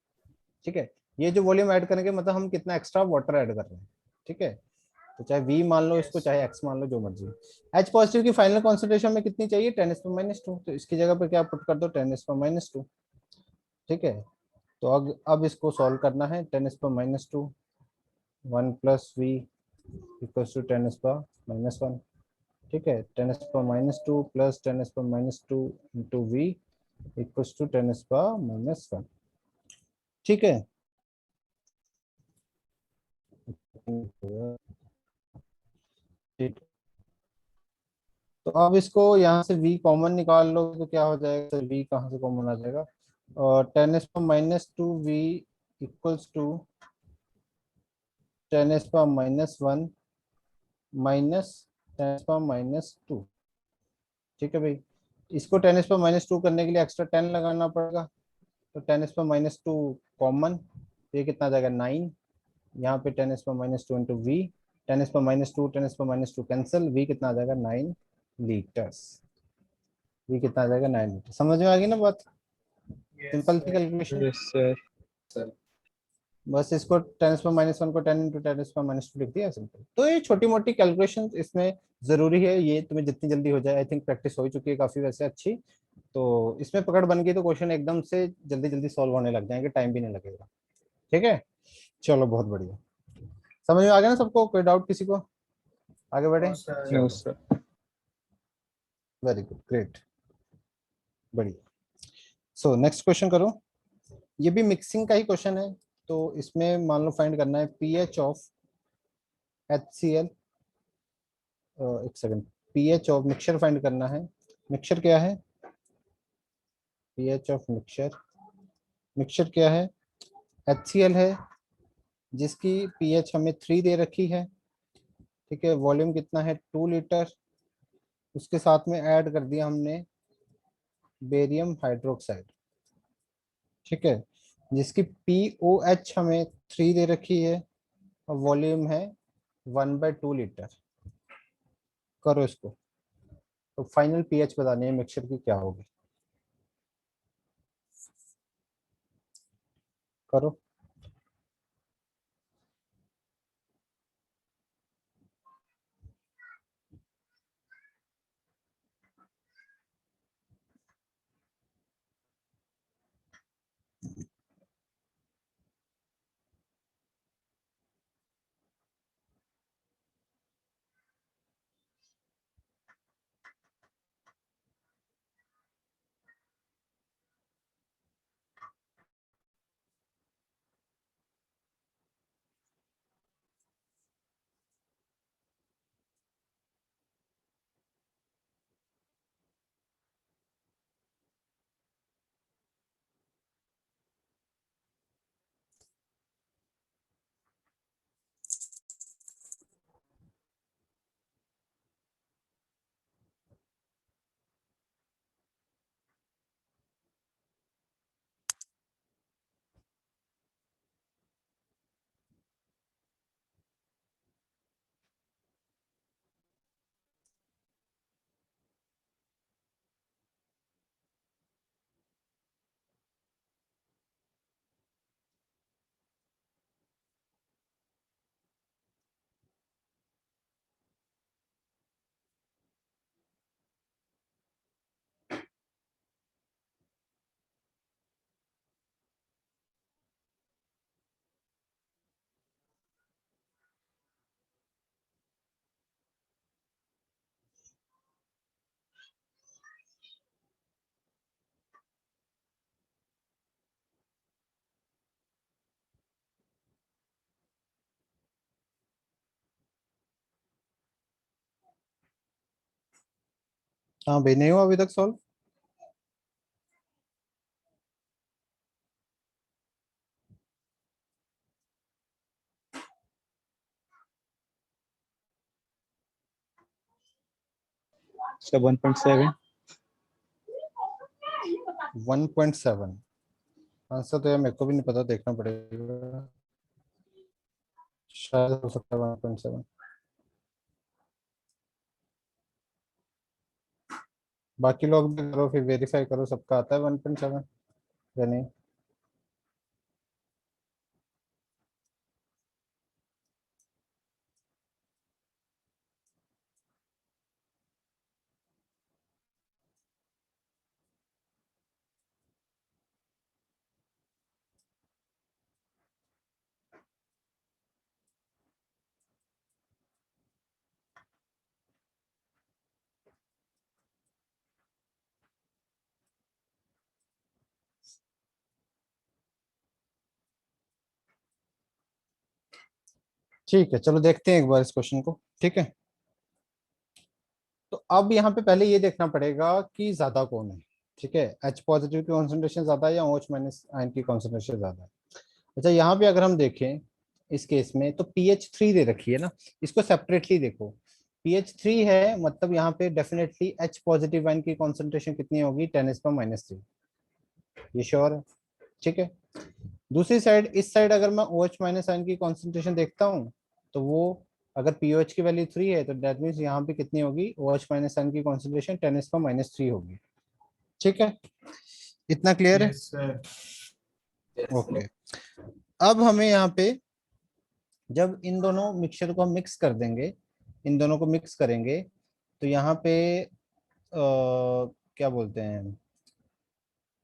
S1: ठीक है, ये जो वॉल्यूम ऐड करेंगे मतलब हम कितना एक्स्ट्रा वाटर ऐड कर रहे हैं। ठीक है, तो चाहे V मान लो इसको, चाहे X मान लो, जो मर्जी। H+ की फाइनल कॉन्सेंट्रेशन में कितनी चाहिए 10⁻², तो इसकी जगह पे क्या पुट कर दो 10⁻²। ठीक है, तो अब इसको सॉल्व करना है 10⁻², 1 + V = 10⁻⁻1। ठीक है, 10⁻² + 10⁻² इंटू V = 10⁻⁻1। ठीक है, ठीक। तो अब इसको यहाँ से V कॉमन निकाल लो तो क्या हो जाएगा, तो V कहाँ से कॉमन आ जाएगा, और 10⁻²V = 10⁻1 माइनस 10⁻²। ठीक है भाई, इसको 10⁻² करने के लिए एक्स्ट्रा 10 लगाना पड़ेगा, तो 10⁻² कॉमन, ये कितना आ जाएगा 9। यहाँ पे 10⁻² इंटू वी, 10⁻², 10⁻² कैंसिल, वी कितना आ जाएगा 9 लीटर्स। वी कितना आ जाएगा 9 लीटर। समझ में आ गई ना बात?
S2: Yes,
S1: सिंपल थी
S2: sir.
S1: Calculation.
S3: Yes, sir.
S5: sir.
S1: बस इसको 10⁻1 को 10 इंटू 10⁻² लिख दिया, सिंपल। तो ये छोटी मोटी कैलकुलेशन इसमें जरूरी है, ये तुम्हें जितनी जल्दी हो जाए, आई थिंक प्रैक्टिस हो चुकी है काफी वैसे अच्छी, तो इसमें पकड़ बन गई तो क्वेश्चन एकदम से जल्दी जल्दी सॉल्व होने लग जाएंगे, टाइम भी नहीं लगेगा। ठीक है, चलो बहुत बढ़िया। समझ में आ गया ना सबको? कोई डाउट किसी को? आगे बढ़े?
S2: No, sir.
S3: No,
S1: चलो,
S3: sir.
S1: वेरी गुड, ग्रेट, बढ़िया। सो नेक्स्ट क्वेश्चन करो। ये भी मिक्सिंग का ही क्वेश्चन है, तो इसमें मान लो फाइंड करना है पीएच ऑफ HCl। एक second, pH of mixture find करना है। मिक्सचर क्या है? पीएच ऑफ मिक्सचर, मिक्सचर क्या है? HCl है, जिसकी पीएच हमें 3 दे रखी है। ठीक है, वॉल्यूम कितना है 2 लीटर, उसके साथ में ऐड कर दिया हमने बेरियम हाइड्रोक्साइड। ठीक है, जिसकी POH हमें 3 दे रखी है और वॉल्यूम है 1/2 लीटर। करो इसको, तो फाइनल पीएच बतानी है मिक्सचर की क्या होगी। करो। हाँ भाई, नहीं हुआ अभी तक सॉल्व?
S3: सर 1.7।
S1: 1.7 आंसर तो यार मेरे को भी नहीं पता, देखना पड़ेगा, शायद हो सकता है 1.7। बाकी लोग भी करो, फिर वेरीफाई करो सबका आता है 1.7 या नहीं। ठीक है, चलो देखते हैं एक बार इस क्वेश्चन को। ठीक है, तो अब यहाँ पे पहले ये देखना पड़ेगा कि ज्यादा कौन है। ठीक है, एच पॉजिटिव की कॉन्सेंट्रेशन ज्यादा है या OH माइनस आयन की कॉन्सेंट्रेशन ज्यादा है। अच्छा, यहाँ पे अगर हम देखें इस केस में तो pH 3 दे रखी है ना, इसको सेपरेटली देखो। pH 3 है, मतलब यहाँ पे डेफिनेटली H पॉजिटिव आयन की कॉन्सेंट्रेशन कितनी होगी, 10⁻⁻3। ये श्योर है। ठीक है, दूसरी साइड, इस साइड अगर मैं OH माइनस आयन की कॉन्सेंट्रेशन देखता हूँ तो वो, अगर पीओएच की वैल्यू 3 है तो दैट मीन्स यहाँ पे कितनी होगी, OH माइनस आयन की कॉन्सेंट्रेशन 10⁻³ होगी। ठीक है, इतना क्लियर है?
S2: Yes, sir.
S1: ओके, अब हमें यहाँ पे जब इन दोनों मिक्सचर को हम मिक्स कर देंगे, इन दोनों को मिक्स करेंगे, तो यहाँ पे क्या बोलते हैं,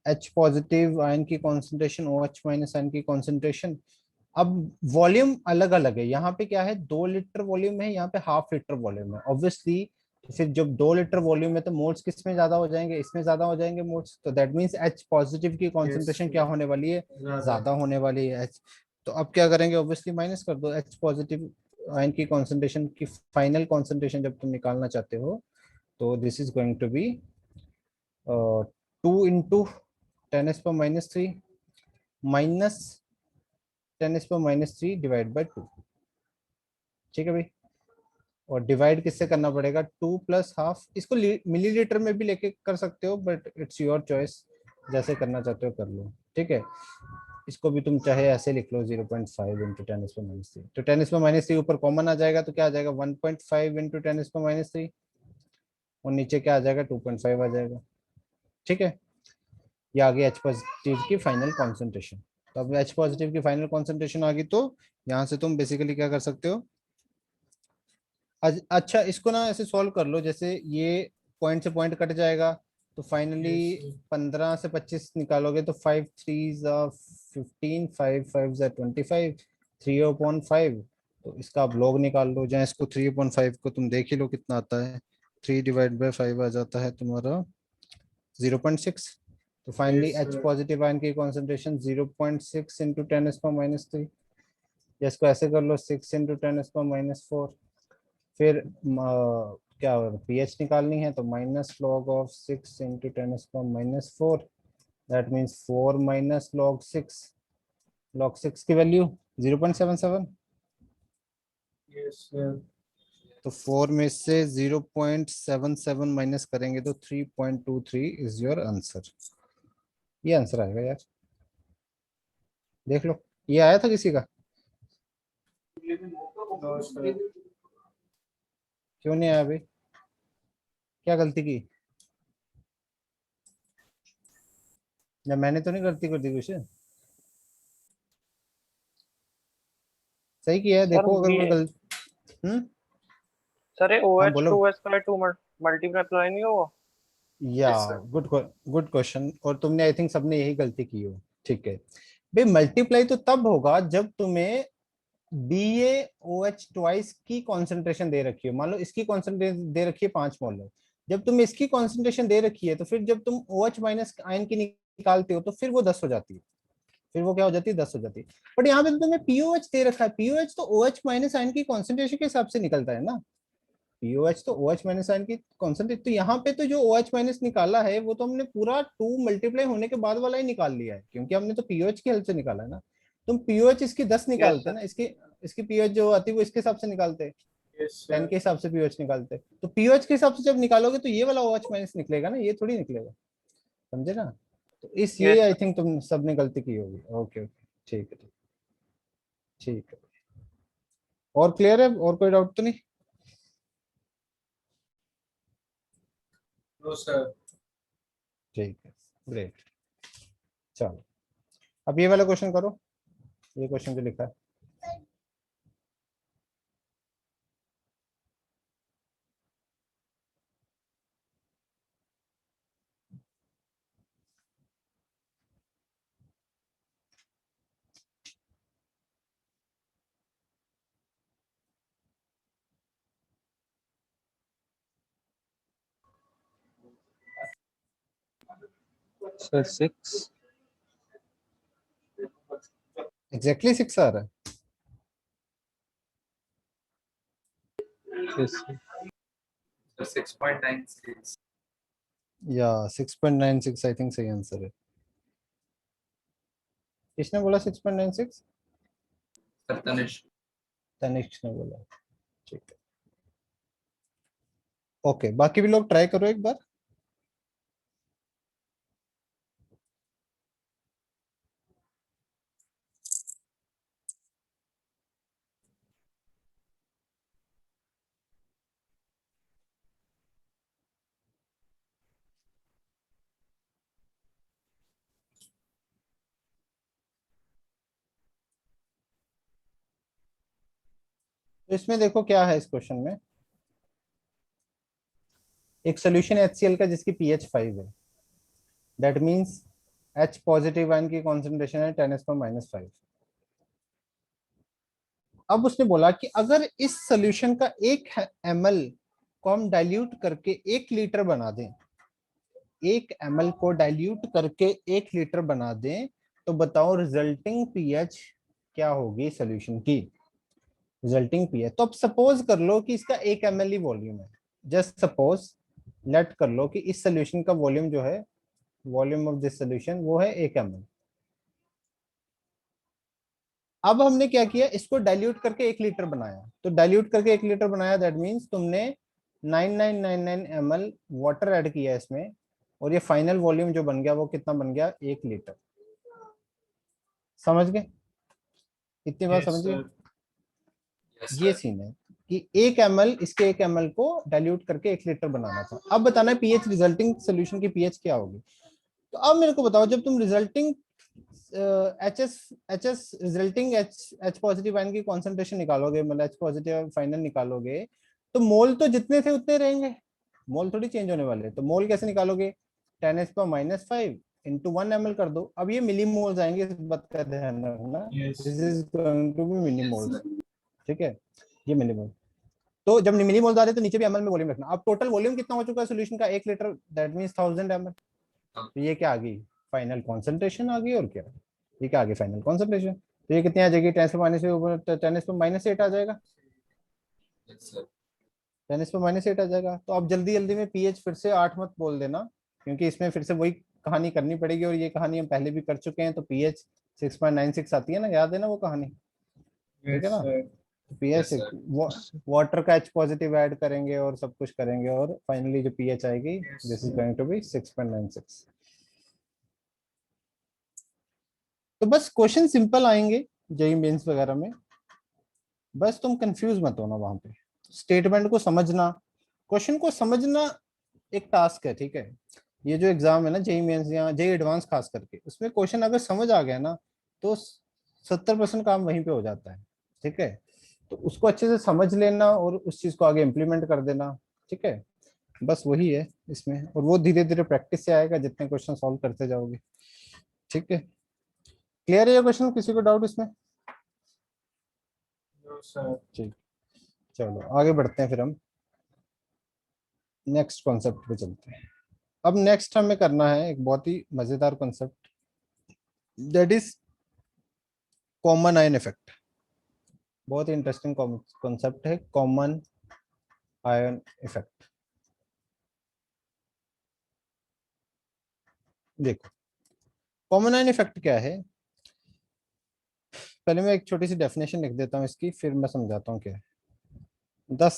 S1: H पॉजिटिव आयन की कॉन्सेंट्रेशन, OH माइनस आयन की कॉन्सेंट्रेशन, अब वॉल्यूम अलग अलग है। यहाँ पे क्या है, 2 लीटर वॉल्यूम है, यहाँ पे ½ लीटर वॉल्यूम है। ऑब्वियसली फिर जब 2 लीटर वॉल्यूम है तो मोल्स किस में ज्यादा हो जाएंगे, इसमें ज्यादा हो जाएंगे मोल्स, तो दैट मीन्स H पॉजिटिव की कॉन्सेंट्रेशन क्या होने वाली है, ज्यादा होने वाली है H। तो अब क्या करेंगे, ऑब्वियसली माइनस कर दो H पॉजिटिव आयन की कॉन्सेंट्रेशन की फाइनल कॉन्सेंट्रेशन जब तुम निकालना चाहते हो, तो this is going to be 2 × 10⁻³ minus 10⁻³ divide by 2। ठीक है भाई, और डिवाइड किससे करना पड़ेगा, 2 + ½ इसको मिलीलीटर में भी लेके कर सकते हो, बट इट्स योर चॉइस, जैसे करना चाहते हो कर लो। ठीक है, इसको भी तुम चाहे ऐसे लिख लो, 0.5 × 10⁻³ तो 10⁻³ ऊपर कॉमन आ जाएगा तो क्या आ जाएगा, 1.5 × 10⁻³ और नीचे क्या आ जाएगा, 2.5 आ जाएगा। ठीक है, ये आ गई एच पॉजिटिव की फाइनल कॉन्सेंट्रेशन। तो अब एच पॉजिटिव की फाइनल कॉन्सेंट्रेशन आ गई, तो यहाँ से तुम बेसिकली क्या कर सकते हो, अच्छा इसको ना ऐसे सॉल्व कर लो, जैसे ये पॉइंट से पॉइंट कट जाएगा, तो फाइनली
S2: Yes, sir.
S1: 15 से 25 निकालोगे तो 5 3 15, 5 5 25, 3/5। तो इसका आप लॉग निकाल लो, जहाँ इसको 3/5 को तुम देख ही लो कितना आता है, 3/5 आ जाता है तुम्हारा 0.6। तो finally
S2: Yes,
S1: H
S2: sir.
S1: Positive ion की कॉन्सेंट्रेशन 0.6 × 10⁻³। या इसको ऐसे कर लो, 6 × 10⁻⁴। फिर क्या पीएच निकालनी है तो -log6 × 10⁻⁴, that means 4 - log6। log6 की वैल्यू 0.77,
S2: Yes, sir.
S1: तो 4 में से 0.77 माइनस करेंगे तो 3.23 इज योर आंसर। ये आंसर आएगा यार, देख लो, ये आया था किसी का?
S2: No, sir.
S1: क्यों नहीं आया भाई, क्या गलती की, या मैंने तो नहीं गलती कर दी कुछ? सही किया है,
S4: सर
S1: देखो अगर
S4: वी
S1: कोई गलत।
S4: सर ये ओ
S1: हाँ
S4: एच
S1: बोलो।
S4: टू एस का 2 मल्टीप्लाई नहीं होगा?
S1: या
S2: Yes, sir.
S1: गुड क्वेश्चन, और तुमने आई थिंक सबने यही गलती की हो। ठीक है भाई, मल्टीप्लाई तो तब होगा जब तुम्हें BaOH ट्वाइस की कॉन्सेंट्रेशन दे रखी हो। मान लो इसकी कॉन्सेंट्रेशन दे रखी है 5 मोल, जब तुम्हें इसकी कॉन्सेंट्रेशन दे रखी है तो फिर जब तुम OH माइनस आयन की निकालते हो तो फिर वो 10 हो जाती है, फिर वो क्या हो जाती है, 10 हो जाती है। बट यहाँ पे तो तुम्हें POH दे रखा है, POH तो OH माइनस आयन की कॉन्सेंट्रेशन के हिसाब से निकलता है ना, पीओएच तो OH माइनस आयन की कॉन्सेंट्रेशन, तो यहाँ पे तो जो OH माइनस निकाला है वो तो हमने पूरा 2 मल्टीप्लाई होने के बाद वाला ही निकाल लिया है, क्योंकि हमने तो पीओएच की हेल्प से निकाला है ना। तुम पीओएच इसकी 10 निकालते
S4: sir.
S1: ना, इसकी पीओएच जो आती है वो इसके हिसाब से निकालते,
S2: Yes,
S1: 10
S2: sir.
S1: के हिसाब से पीओएच निकालते, तो पीओएच के हिसाब से जब निकालोगे तो ये वाला OH माइनस निकलेगा ना, ये थोड़ी निकलेगा, समझे ना। तो ये
S4: Yes,
S1: आई
S4: sir.
S1: थिंक तुम सबने गलती की होगी। ओके ओके, ठीक है ठीक है। और क्लियर है, और कोई डाउट तो नहीं?
S2: No, sir.
S1: ठीक है, ग्रेट। चलो अब ये वाला क्वेश्चन करो, ये क्वेश्चन जो लिखा है।
S3: Sir, 6.
S1: एग्जैक्टली 6 आ रहा है।
S3: Yes, sir.
S5: So 6.96.
S1: या 6.96 आई थिंक सही आंसर है। किसने बोला 6.96?
S5: Sir, Tanish.
S1: तनिष्क ने बोला, ठीक है। ओके, बाकी भी लोग ट्राई करो एक बार। तो इसमें देखो क्या है इस क्वेश्चन में, एक सोल्यूशन HCl का जिसकी pH 5 है, that means H positive ion की कॉन्सेंट्रेशन है 10⁻⁵। अब उसने बोला कि अगर इस सोल्यूशन का 1 ml को हम डाइल्यूट करके 1 लीटर बना दें, 1 ml को डाइल्यूट करके 1 लीटर बना दें, तो बताओ रिजल्टिंग पीएच क्या होगी सोल्यूशन की, रिजल्टिंग पीएच। तो अब सपोज कर लो कि इसका 1 ml ही वॉल्यूम है, जस्ट सपोज लेट कर लो कि इस सोल्यूशन का वॉल्यूम जो है, वॉल्यूम ऑफ दिस सोल्यूशन वो है 1 ml। अब हमने क्या किया, इसको डाइल्यूट करके 1 लीटर बनाया, तो डाइल्यूट करके 1 लीटर बनाया दैट मींस तुमने 9999 ml वाटर ऐड किया इसमें, और ये फाइनल वॉल्यूम जो बन गया वो कितना बन गया, 1 लीटर। समझ गए, इतनी बात
S2: Yes,
S1: समझ गए?
S2: sir.
S5: Yes,
S1: ये
S5: sir.
S1: सीन है कि 1 ml, इसके 1 ml को डाइल्यूट करके 1 लीटर बनाना था। अब बताना है पीएच, रिजल्टिंग सोल्यूशन की पीएच क्या होगी। तो अब मेरे को बताओ, जब तुम resulting H S resulting H positive ion की कॉन्सेंट्रेशन निकालोगे, मतलब एच पॉजिटिव फाइनल निकालोगे, तो मोल तो जितने थे उतने रहेंगे, मोल थोड़ी चेंज होने वाले। तो मोल कैसे निकालोगे, 10⁻⁵ इंटू 1 ml कर दो। अब ये मिली मोल्स आएंगे, इस बात का ध्यान रखना,
S2: Yes.
S1: This is going to be milli
S5: Yes,
S1: moles,
S5: sir.
S1: ठीक है, ये मिली मोल। तो जब मिली मोल्स आ रहे हैं तो नीचे भी ml में वॉल्यूम रखना। अब टोटल वॉल्यूम कितना हो चुका है सोल्यूशन का, 1 लीटर, दैट मींस 1000 ml। तो ये क्या आ गई, फाइनल कॉन्सेंट्रेशन आ गई, और क्या, ये क्या आ गई, फाइनल कॉन्सेंट्रेशन। तो ये कितनी आ जाएगी, 10⁻⁸ आ जाएगा,
S5: Yes, sir.
S1: 10⁻⁸ आ जाएगा। तो आप जल्दी जल्दी में पीएच फिर से 8 मत बोल देना, क्योंकि इसमें फिर से वही कहानी करनी पड़ेगी, और ये कहानी हम पहले भी कर चुके हैं। तो पीएच 6.96 आती है ना, याद है ना वो कहानी, ठीक है
S2: Yes,
S1: ना।
S2: sir.
S1: PH
S5: Yes, sir.
S1: Water का H पॉजिटिव ऐड करेंगे और सब कुछ करेंगे, और फाइनली जो पीएच आएगी,
S2: Yes,
S1: this is
S2: sir.
S1: Going to be 6.96। तो बस क्वेश्चन सिंपल आएंगे जेई मेंस वगैरह में, बस तुम कंफ्यूज मत होना वहां पे। स्टेटमेंट को समझना, क्वेश्चन को समझना एक टास्क है, ठीक है। ये जो एग्जाम है ना जेई मेंस या जेई एडवांस खास करके, उसमें क्वेश्चन अगर समझ आ गया ना, तो 70% काम वहीं पे हो जाता है, ठीक है। तो उसको अच्छे से समझ लेना और उस चीज को आगे इम्प्लीमेंट कर देना, ठीक है। बस वही है इसमें, और वो धीरे धीरे प्रैक्टिस से आएगा जितने क्वेश्चन सॉल्व करते जाओगे, ठीक है। क्लियर है ये क्वेश्चन, किसी को डाउट इसमें?
S2: No, sir.
S1: ठीक, चलो आगे बढ़ते हैं, फिर हम नेक्स्ट कॉन्सेप्ट पे चलते हैं। अब नेक्स्ट हमें करना है एक बहुत ही मजेदार concept, that is common ion effect. बहुत ही इंटरेस्टिंग कॉन्सेप्ट है कॉमन आयन इफेक्ट। देखो कॉमन आयन इफेक्ट क्या है, पहले मैं एक छोटी सी डेफिनेशन लिख देता हूँ इसकी, फिर मैं समझाता हूँ क्या है। The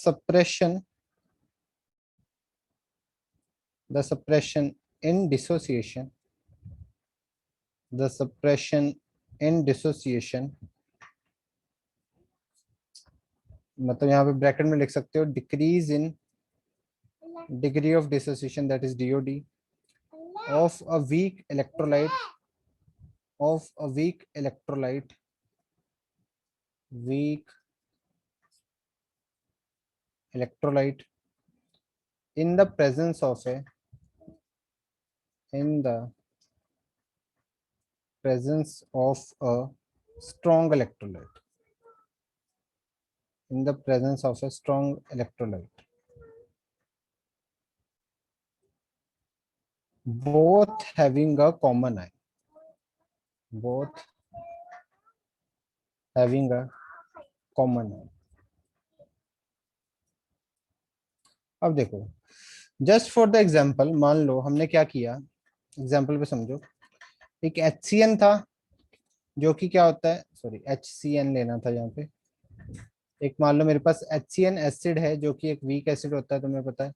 S1: suppression in dissociation, the suppression in dissociation, मतलब यहाँ पे ब्रैकेट में लिख सकते हो decrease in degree of dissociation that is DOD of a weak electrolyte weak electrolyte in the presence of a strong electrolyte, in the presence of a strong electrolyte, both having a common ion, अब देखो just for the example, मान लो हमने क्या किया, example पे समझो, एक HCN था जो कि क्या होता है, सॉरी HCN लेना था यहाँ पे, एक मान लो मेरे पास HCN एसिड है जो कि एक वीक एसिड होता है, तुम्हें पता है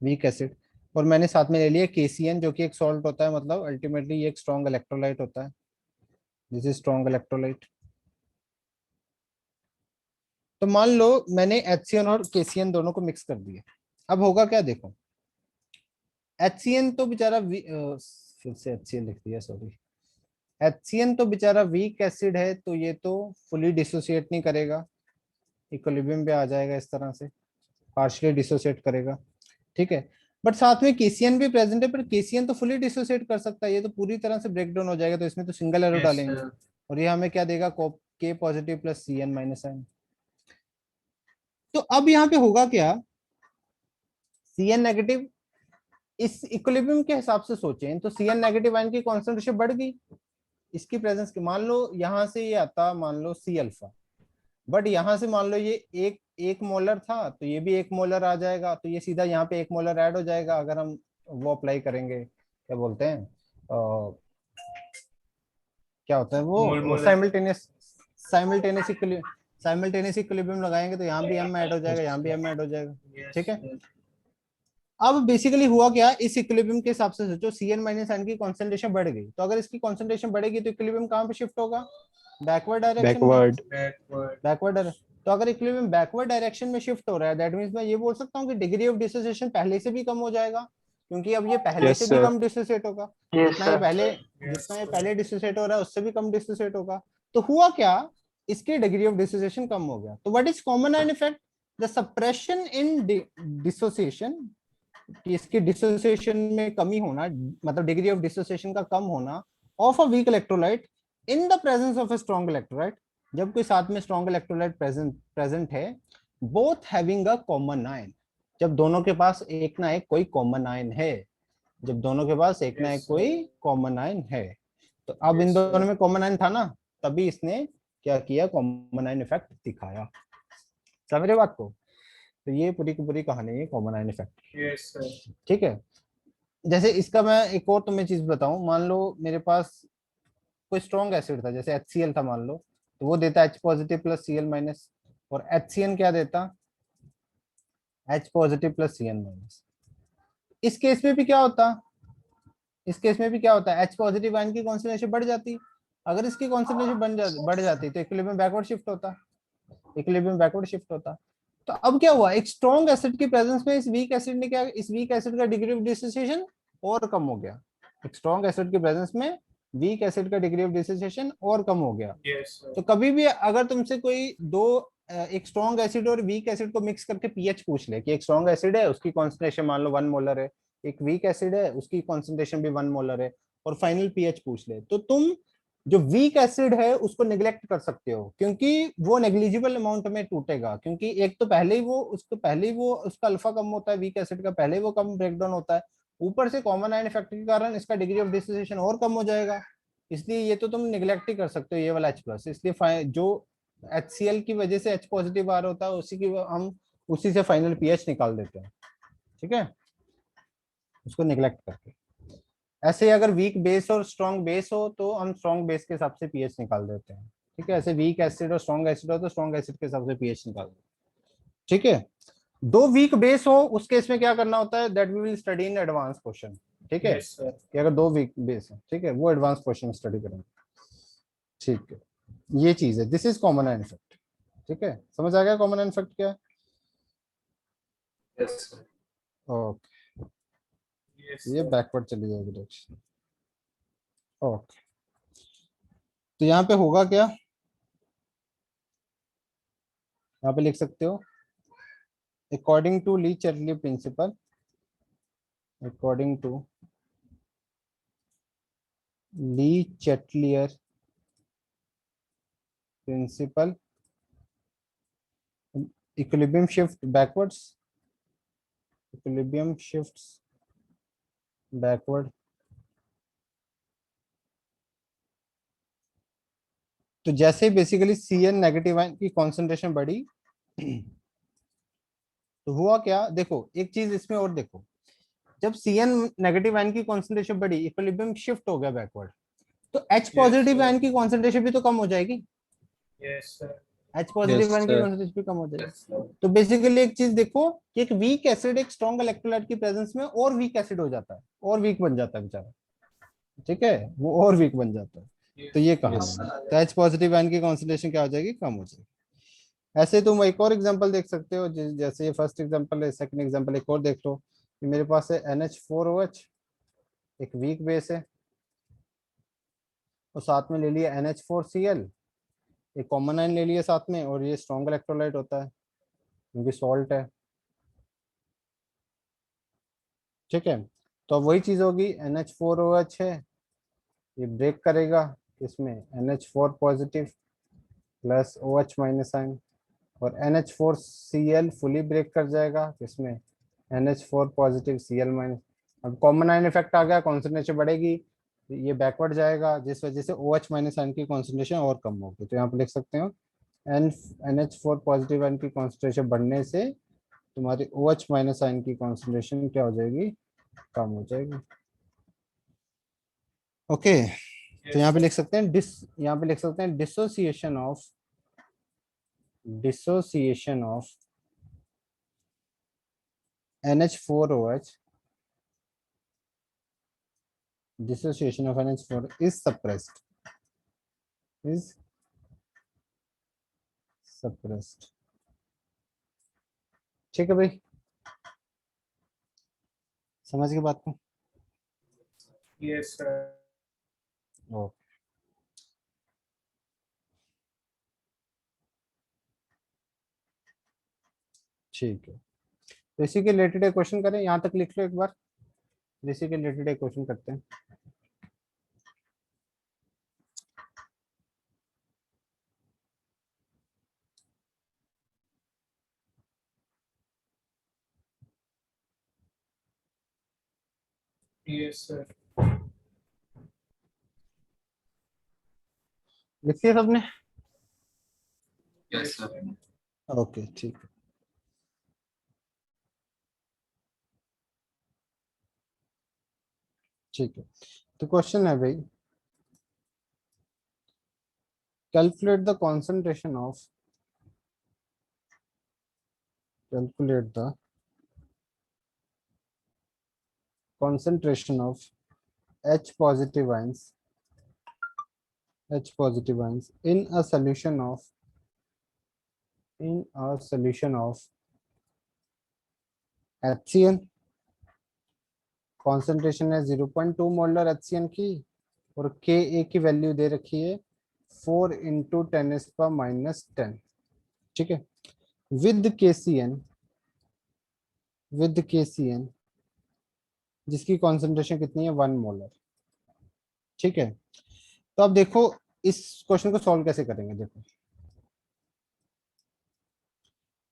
S1: वीक एसिड, और मैंने साथ में ले लिया KCN जो कि एक सॉल्ट होता है, मतलब अल्टीमेटली ये एक स्ट्रॉन्ग इलेक्ट्रोलाइट होता है, दिस इज स्ट्रॉन्ग इलेक्ट्रोलाइट। तो मान लो मैंने HCN और KCN दोनों को मिक्स कर दिया, अब होगा क्या देखो, HCN तो बेचारा फिर से HCN लिख दिया, सॉरी, HCN तो बेचारा वीक एसिड है, तो ये तो फुली डिसोसिएट नहीं करेगा, इक्विलिब्रियम पे आ जाएगा इस तरह से, पार्शियली डिसोसिएट करेगा, ठीक है। बट साथ में KCN भी प्रेजेंट है, पर KCN तो फुली डिसोसिएट कर सकता है, ये तो पूरी तरह से ब्रेक डाउन हो जाएगा, तो इसमें तो सिंगल एरो डालेंगे, और ये हमें क्या देगा, K positive plus CN minus ion. तो अब यहाँ पे होगा क्या, CN नेगेटिव, इस इक्विलिब्रियम के हिसाब से सोचें तो CN नेगेटिव आयन की कॉन्सेंट्रेशन बढ़ गई इसकी प्रेजेंस की, मान लो यहाँ से ये आता, मान लो C अल्फा, बट यहाँ से मान लो ये एक मोलर था, तो ये भी 1 मोलर आ जाएगा, तो ये सीधा यहाँ पे 1 मोलर ऐड हो जाएगा, अगर हम वो अप्लाई करेंगे, क्या बोलते हैं क्या होता है वो, साइमल्टेनियस इक्विलिब्रियम लगाएंगे, तो यहाँ भी M ऐड हो जाएगा, यहाँ भी M ऐड हो जाएगा, ठीक है। अब बेसिकली हुआ क्या, इस इक्विलिब्रियम के हिसाब से सोचो, CN माइनस आयन की कॉन्सेंट्रेशन बढ़ गई, तो अगर इसकी कॉन्सेंट्रेशन बढ़ेगी तो इक्विलिब्रियम कहाँ पे शिफ्ट होगा, बैकवर्ड डायरेक्शन में, बैकवर्ड। तो अगर इक्विलिब्रियम बैकवर्ड डायरेक्शन में शिफ्ट हो रहा है, दैट मींस मैं ये बोल सकता हूँ कि डिग्री ऑफ डिसोसिएशन पहले से भी कम हो जाएगा, क्योंकि अब ये पहले
S3: Yes,
S1: से भी
S3: sir.
S1: कम डिसोसिएट होगा,
S4: Yes,
S1: जितना ये
S4: sir.
S1: पहले डिसोसिएट हो रहा है उससे भी कम डिसोसिएट होगा। तो हुआ क्या, इसकी डिग्री ऑफ डिसोसिएशन कम हो गया। तो what is common ion effect, the suppression in dissociation, कि इसकी डिसोसिएशन में कमी होना, मतलब डिग्री ऑफ डिसोसिएशन का कम होना of a weak electrolyte in the presence of a strong electrolyte, जब कोई साथ में स्ट्रॉन्ग इलेक्ट्रोलाइट प्रेजेंट है, both having a common ion, जब दोनों के पास एक ना एक कोई कॉमन आयन है, जब दोनों के पास एक ना एक कोई कॉमन आयन है। तो अब इन दोनों में कॉमन आयन था ना, तभी इसने क्या किया, कॉमन आयन इफेक्ट दिखाया, समझ रहे बात को। तो ये पूरी की पूरी कहानी है कॉमन आयन इफेक्ट, ठीक है। जैसे इसका मैं एक और तुम्हें चीज बताऊं, मान लो मेरे पास कोई स्ट्रॉन्ग एसिड था, जैसे HCl था मान लो, तो वो देता H positive plus Cl minus, और HCN क्या देता, H positive plus Cn minus. इस केस में भी क्या होता, इस केस में भी क्या होता है, H पॉजिटिव आयन की कॉन्सेंट्रेशन बढ़ जाती, अगर इसकी कॉन्सेंट्रेशन बढ़ जाती तो इक्विलिब्रियम बैकवर्ड शिफ्ट होता, इक्विलिब्रियम बैकवर्ड शिफ्ट होता। तो अब क्या हुआ, एक स्ट्रॉन्ग एसिड की प्रेजेंस में इस वीक एसिड ने क्या, इस वीक एसिड का डिग्री ऑफ डिसोसिएशन और कम हो गया, एक स्ट्रॉन्ग एसिड की प्रेजेंस में वीक एसिड का डिग्री ऑफ डिसोसिएशन और कम हो गया। तो कभी भी अगर तुमसे कोई एक स्ट्रॉन्ग एसिड और वीक एसिड को मिक्स करके पीएच पूछ ले, कि एक स्ट्रॉन्ग एसिड है उसकी कॉन्सेंट्रेशन मान लो 1 मोलर है, एक वीक एसिड है उसकी कॉन्सेंट्रेशन भी 1 मोलर है, और फाइनल पीएच पूछ ले, तो तुम जो वीक एसिड है उसको निग्लेक्ट कर सकते हो, क्योंकि वो नेग्लिजिबल अमाउंट में टूटेगा, क्योंकि एक तो पहले ही वो उसका अल्फा कम होता है, वीक एसिड का पहले ही वो कम ब्रेकडाउन होता है, ऊपर से कॉमन आयन इफेक्ट के कारण इसका डिग्री ऑफ डिसोसिएशन और कम हो जाएगा, इसलिए ये तो तुम निग्लेक्ट ही कर सकते हो ये वाला H प्लस। इसलिए जो HCl की वजह से H पॉजिटिव आ रहा होता है, उसी की हम उसी से फाइनल पीएच निकाल देते हैं, ठीक है, उसको निगलेक्ट करके। ऐसे अगर वीक बेस और स्ट्रॉन्ग बेस हो तो हम स्ट्रॉन्ग बेस के हिसाब से पीएच निकाल देते हैं, ठीक है। ऐसे वीक एसिड और स्ट्रॉन्ग एसिड हो तो स्ट्रॉन्ग एसिड के हिसाब से पीएच निकाल देते हैं, ठीक है। दो वीक बेस हो उस केस में क्या करना होता है, that we will study in advance question, ठीक है।
S2: Yes, sir.
S1: कि अगर दो वीक बेस है, ठीक है, वो एडवांस क्वेश्चन स्टडी करेंगे, ठीक है। ये चीज है, this is common and effect, ठीक है। समझ आ गया कॉमन एंड इफेक्ट क्या है?
S5: Yes, sir.
S1: ओके,
S2: Yes,
S1: ये
S2: sir.
S1: बैकवर्ड चली जाएगी डायरेक्शन। ओके, तो यहाँ पे होगा क्या, यहाँ पे लिख सकते हो according to Le Chatelier principle, according to Le Chatelier principle equilibrium shift backwards, equilibrium shifts backward. तो जैसे बेसिकली Cn नेगेटिव आयन की कॉन्सेंट्रेशन बढ़ी तो हुआ क्या, देखो एक चीज इसमें और देखो, जब Cn नेगेटिव आयन की कॉन्सेंट्रेशन बढ़ी, इक्विलिब्रियम शिफ्ट हो गया बैकवर्ड, तो H पॉजिटिव आयन की कॉन्सेंट्रेशन भी तो कम हो जाएगी,
S2: Yes, sir.
S1: H positive
S3: Yes,
S1: ion की
S3: sir.
S1: कॉन्सेंट्रेशन भी कम हो जाएगी।
S5: Yes, sir.
S1: तो बेसिकली एक चीज देखो कि एक वीक एसिड एक स्ट्रॉन्ग इलेक्ट्रोलाइट की प्रेजेंस में और वीक एसिड हो जाता है, और वीक बन जाता है बेचारा, ठीक है, वो और वीक बन जाता है। तो ये कहानी
S3: Yes,
S1: है, तो H पॉजिटिव आयन की कॉन्सेंट्रेशन क्या हो जाएगी, कम हो जाएगी। ऐसे तुम एक और एग्जांपल देख सकते हो, जैसे ये फर्स्ट एग्जांपल है, सेकंड एग्जांपल एक और देख लो कि मेरे पास है NH4OH, एक वीक बेस है, और साथ में ले लिया NH4Cl, एक कॉमन आयन ले लिया साथ में, और ये स्ट्रॉन्ग इलेक्ट्रोलाइट होता है क्योंकि सॉल्ट है, ठीक है। तो अब वही चीज होगी, NH4OH है, ये ब्रेक करेगा इसमें NH4 positive plus OH minus ion, और NH4Cl फुली ब्रेक कर जाएगा इसमें NH4 पॉजिटिव Cl माइनस। अब कॉमन आयन इफेक्ट आ गया, कॉन्सेंट्रेशन बढ़ेगी, ये बैकवर्ड जाएगा, जिस वजह से OH माइनस आयन की कॉन्सेंट्रेशन और कम होगी। तो यहाँ पे लिख सकते हो NH4 पॉजिटिव आयन की कॉन्सेंट्रेशन बढ़ने से तुम्हारी OH माइनस आयन की कॉन्सेंट्रेशन क्या हो जाएगी, कम हो जाएगी। ओके, तो यहाँ पे लिख सकते हैं यहाँ पे लिख सकते हैं dissociation of NH4OH, dissociation of NH4 is suppressed, is suppressed, ठीक है भाई, समझ के बात को।
S2: Yes, sir.
S1: ओके, ठीक है, तो इसी के रिलेटेड एक क्वेश्चन करें, यहाँ तक लिख लो एक बार, इसी के रिलेटेड एक क्वेश्चन करते हैं।
S2: Yes, sir.
S1: लिखिए सबने।
S5: Yes, sir.
S1: ओके, ठीक है, ठीक है। तो क्वेश्चन है भाई, calculate the concentration of, calculate the concentration of H positive ions, H positive ions in a solution of, in a solution of HCl, concentration है 0.2 मोलर HCl की, और Ka की वैल्यू दे रखी है 4 इंटू 10⁻⁻10, ठीक है, विद KCN, विद KCN जिसकी concentration कितनी है 1 मोलर, ठीक है। तो अब देखो इस क्वेश्चन को सॉल्व कैसे करेंगे, देखो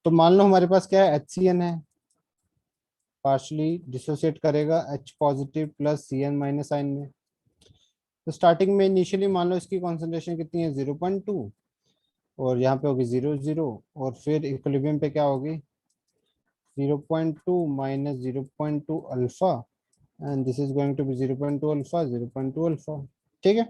S1: तो मान लो हमारे पास क्या है, HCN है, पार्शली डिसोसिएट करेगा H positive plus Cn minus ion में। तो स्टार्टिंग में इनिशियली मान लो इसकी कॉन्सेंट्रेशन कितनी है 0.2, और यहाँ पे होगी 0 0, और फिर इक्विलिब्रियम पे क्या होगी 0.2 minus 0.2 alpha, and this is going to be 0.2 alpha, 0.2 alpha. ठीक है,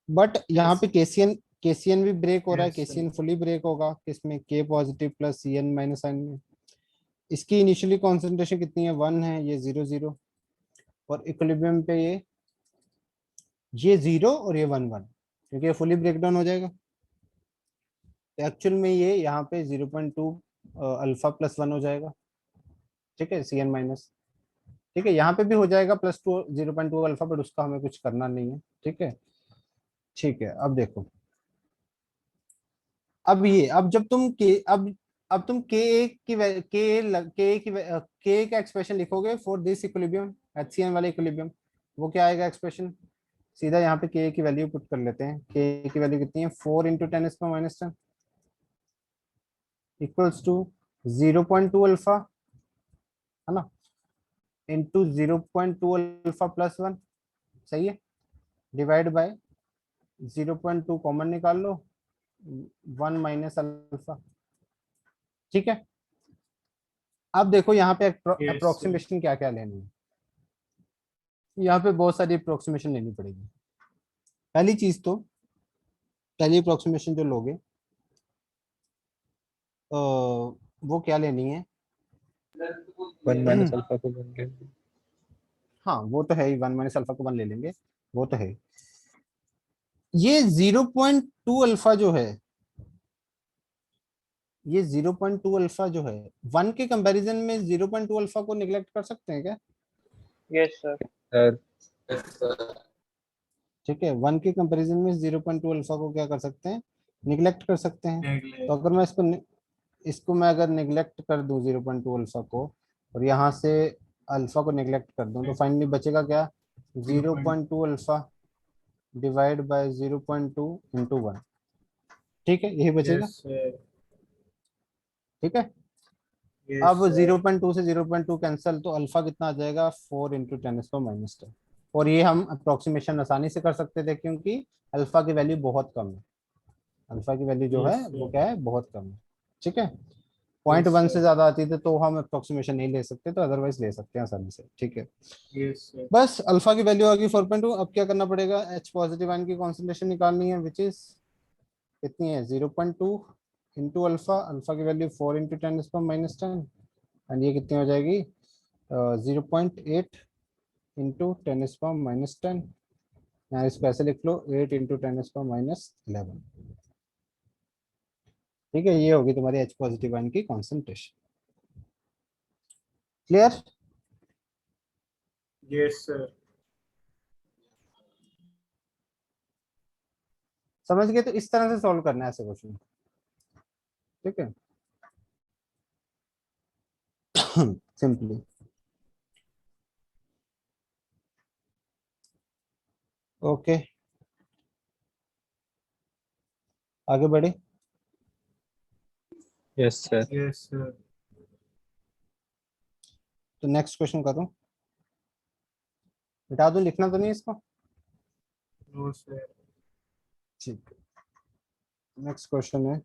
S1: बट यहाँ पे केसीएन भी ब्रेक हो रहा है,
S2: Yes, sir.
S1: KCN fully break होगा किसमें, के positive plus C N minus sign में। इसकी इनिशियली कॉन्सेंट्रेशन कितनी है, 1 है, ये 0 0, और इक्विलिब्रियम पे ये 0 और ये 1 1, क्योंकि ये फुली ब्रेक डाउन हो जाएगा। तो एक्चुअल में ये यहाँ पे 0.2 अल्फा प्लस 1 हो जाएगा, ठीक है, सी एन माइनस। ठीक है, यहाँ पे भी हो जाएगा +2 0.2 अल्फा, बट उसका हमें कुछ करना नहीं है। ठीक है, ठीक है, अब देखो, अब ये, अब जब तुम के अब तुम के का एक्सप्रेशन लिखोगे फॉर दिस इक्विलिब्रियम, एचसीएन वाले इक्विलिब्रियम, वो क्या आएगा एक्सप्रेशन, सीधा यहाँ पे के की वैल्यू पुट कर लेते हैं। के की वैल्यू कितनी है, 4 × 10⁻⁻⁻, इक्वल्स टू 0.2 अल्फा, है ना, इंटू 0.2 अल्फा प्लस 1, सही है, डिवाइड बाय 0.2 कॉमन निकाल लो, 1 माइनस अल्फा। ठीक है, अब देखो यहाँ पे
S2: Yes,
S1: अप्रोक्सीमेशन क्या क्या लेनी है, यहाँ पे बहुत सारी अप्रोक्सीमेशन लेनी पड़ेगी। पहली चीज तो, पहली अप्रोक्सीमेशन जो लोगे वो क्या लेनी है,
S3: 1 माइनस अल्फा को 1 ले।
S1: हाँ वो तो है ही, 1 माइनस अल्फा को 1 ले लेंगे, वो तो है। ये 0.2 अल्फा जो है, ये 0.2 अल्फा जो है, 1 के कंपैरिजन में 0.2 अल्फा को निगलेक्ट कर सकते हैं क्या?
S4: Yes, sir.
S3: Sir
S5: Yes, sir.
S1: ठीक है, 1 के कंपैरिजन में 0.2 अल्फा को क्या कर सकते हैं, निगलेक्ट कर सकते हैं।
S2: neglect.
S1: तो अगर मैं इसको मैं अगर निगलेक्ट कर दूं 0.2 अल्फा को, और यहाँ से अल्फा को निगलेक्ट कर दूं, तो फाइनली बचेगा क्या, 0.2 अल्फा डिवाइड बाय 0.2 इंटू 1। ठीक है, यही बचेगा।
S2: Yes, sir.
S1: ठीक है,
S2: Yes,
S1: अब
S2: sir.
S1: 0.2 से 0.2 कैंसिल, तो अल्फा कितना आ जाएगा, 4 × 10⁻⁻10। और ये हम अप्रोक्सीमेशन आसानी से कर सकते थे, क्योंकि अल्फा की वैल्यू बहुत कम है, अल्फा की वैल्यू जो है
S2: Yes,
S1: वो
S2: sir.
S1: क्या है, बहुत कम है। ठीक है, 0.1 से
S2: sir.
S1: ज्यादा आती थी तो हम अप्रोक्सीमेशन नहीं ले सकते, तो अदरवाइज ले सकते हैं आसानी से। ठीक है,
S2: Yes, sir.
S1: बस अल्फा की वैल्यू आ गई 4.2। अब क्या करना पड़ेगा, एच पॉजिटिव आयन की कॉन्सेंट्रेशन निकालनी है, विच इज कितनी है, 0.2 इंटू अल्फा, अल्फा की वैल्यू 4 × 10⁻⁻10, एंड ये कितनी हो जाएगी, 0.8 इंटू 10⁻⁻10, यहाँ इसको ऐसे लिख लो, 8 इंटू 10⁻11। ठीक है, ये होगी तुम्हारी एच पॉजिटिव आयन की कॉन्सेंट्रेशन। क्लियर?
S2: Yes, sir.
S1: समझ गए? तो इस तरह से सॉल्व करना है ऐसे क्वेश्चन। ठीक है, सिंपली। ओके, आगे बढ़े।
S3: Yes sir.
S2: Yes, sir.
S1: तो नेक्स्ट क्वेश्चन करूं, मिटा दूं, लिखना तो नहीं इसको?
S2: No, sir.
S1: ठीक है, नेक्स्ट क्वेश्चन है,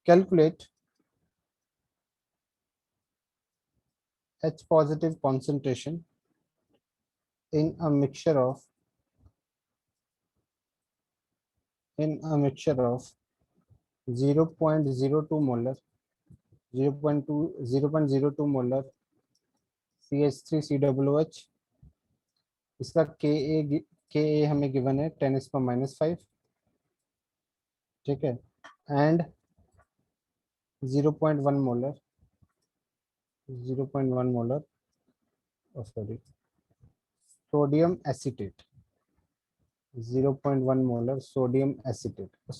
S1: calculate H positive concentration in a mixture of 0.02 molar 0.02 molar CH3COOH। इसका के हमें गिवन है 10⁻⁻5। ठीक है, and 0.1 molar 0.1 molar sorry sodium acetate 0.1 molar sodium acetate. बस,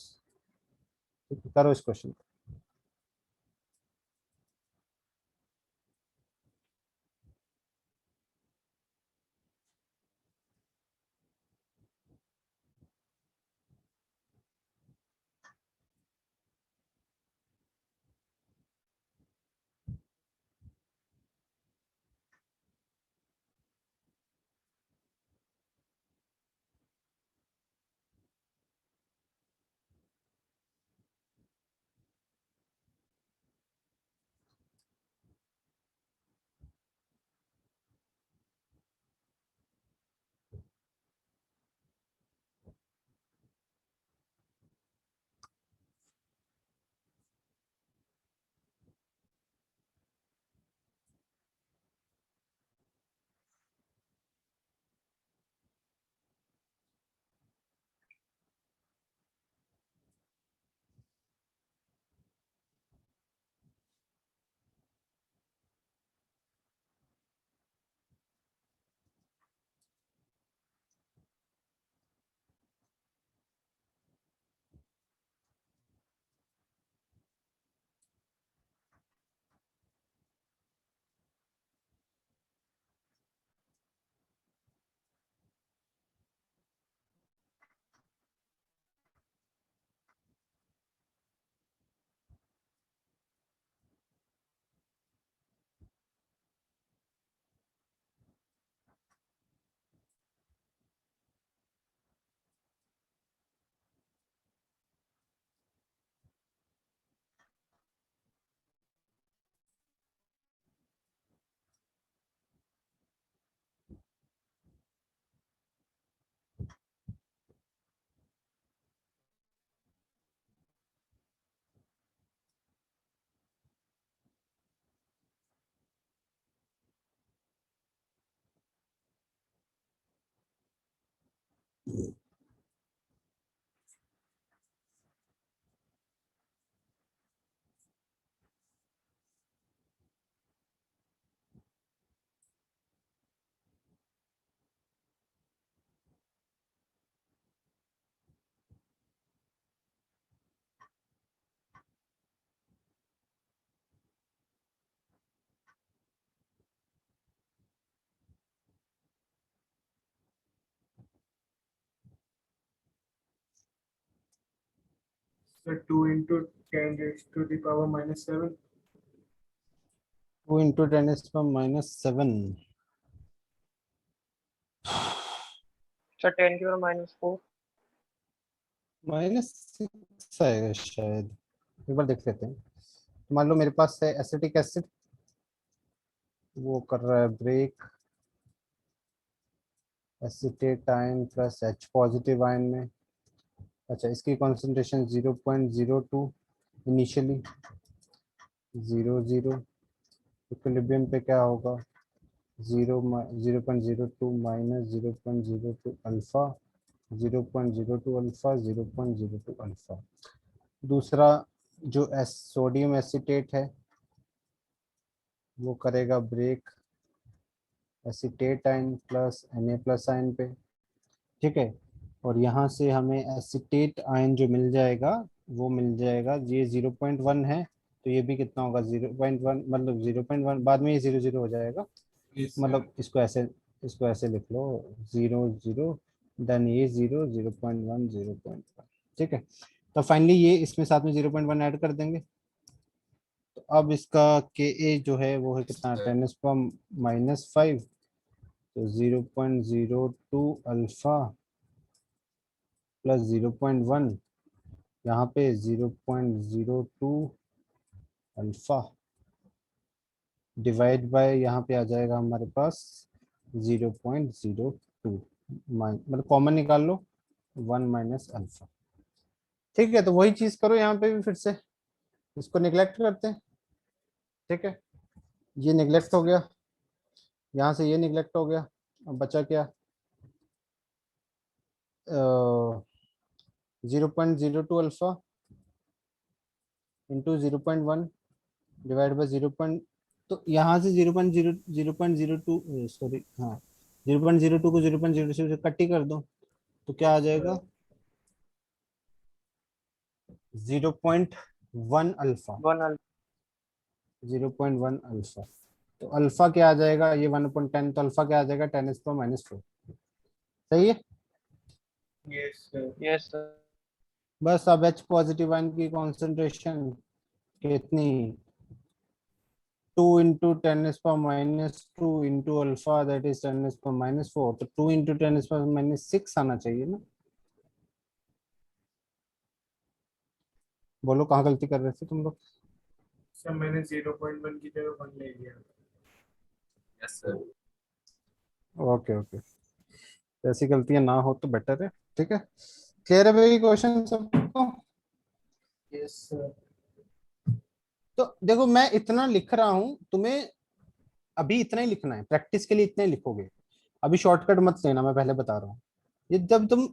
S1: ठीक है, करो इस question.
S2: So 2 into 10 raised to the power minus 7.
S1: 2 into 10 is from -7.
S4: Sir 10 की पावर -4.
S1: -6 आएगा शायद, एक बार देख लेते हैं। तो मान लो मेरे पास है एसिटिक एसिड, वो कर रहा है break acetate ion plus H positive ion में। अच्छा, इसकी कॉन्सेंट्रेशन 0.02 इनिशियली, 0 इक्विलिब्रियम पे क्या होगा, 0.02 माइनस 0.02 अल्फा, 0.02 अल्फा, 0.02 अल्फा। दूसरा जो सोडियम एसिटेट है वो करेगा break acetate ion plus Na plus ion पे, ठीक है। और यहाँ से हमें एसिटेट आयन जो मिल जाएगा वो मिल जाएगा, ये 0.1 है तो ये भी कितना होगा 0.1, मतलब 0.1 बाद में ये 0 हो जाएगा,
S5: Yes,
S1: मतलब इसको ऐसे लिख लो, 0 देन ये 0.1 0.1, ठीक है। तो फाइनली ये इसमें साथ में 0.1 ऐड कर देंगे, तो अब इसका के ए जो है वो है कितना, 10⁻⁻5, तो 0.02 अल्फा प्लस 0.1, यहाँ पे 0.02 अल्फा डिवाइड बाय, यहाँ पे आ जाएगा हमारे पास 0.02, मतलब कॉमन निकाल लो, 1 माइनस अल्फा, ठीक है। तो वही चीज करो यहाँ पे भी फिर से, इसको निगलेक्ट करते हैं, ठीक है। ये निगलेक्ट हो गया, यहाँ से ये निगलेक्ट हो गया, अब बचा क्या, 0.02 अल्फा इंटू 0.1 डिवाइड बाई 0. तो यहाँ से 0.02, सॉरी हाँ, 0.02 को 0.02 से कट ही कर दो, तो क्या आ जाएगा 0.1 अल्फा,
S4: 1
S1: 0.1 अल्फा। तो अल्फा क्या आ जाएगा, ये 1/10, तो अल्फा क्या आ जाएगा 10⁻⁻4, सही है।
S2: Yes, sir.
S4: Yes sir.
S1: बस अब H पॉजिटिव आयन की कॉन्सेंट्रेशन कितनी, 2 into 10⁻⁻2 into alpha that is 10⁻⁻4, तो 2 into 10⁻⁻6 आना चाहिए ना। बोलो कहाँ गलती कर रहे थे तुम लोग।
S2: सर मैंने 0.1 की जगह 1 ले लिया.
S5: yes, sir.
S1: ओके ओके, ऐसी गलतियां ना हो तो बेटर है, ठीक है। क्लियर है भाई क्वेश्चन सबको।
S2: Yes, sir.
S1: तो देखो मैं इतना लिख रहा हूं, तुम्हें अभी इतना ही लिखना है, प्रैक्टिस के लिए इतना ही लिखोगे, अभी शॉर्टकट मत लेना, मैं पहले बता रहा हूँ। ये जब तुम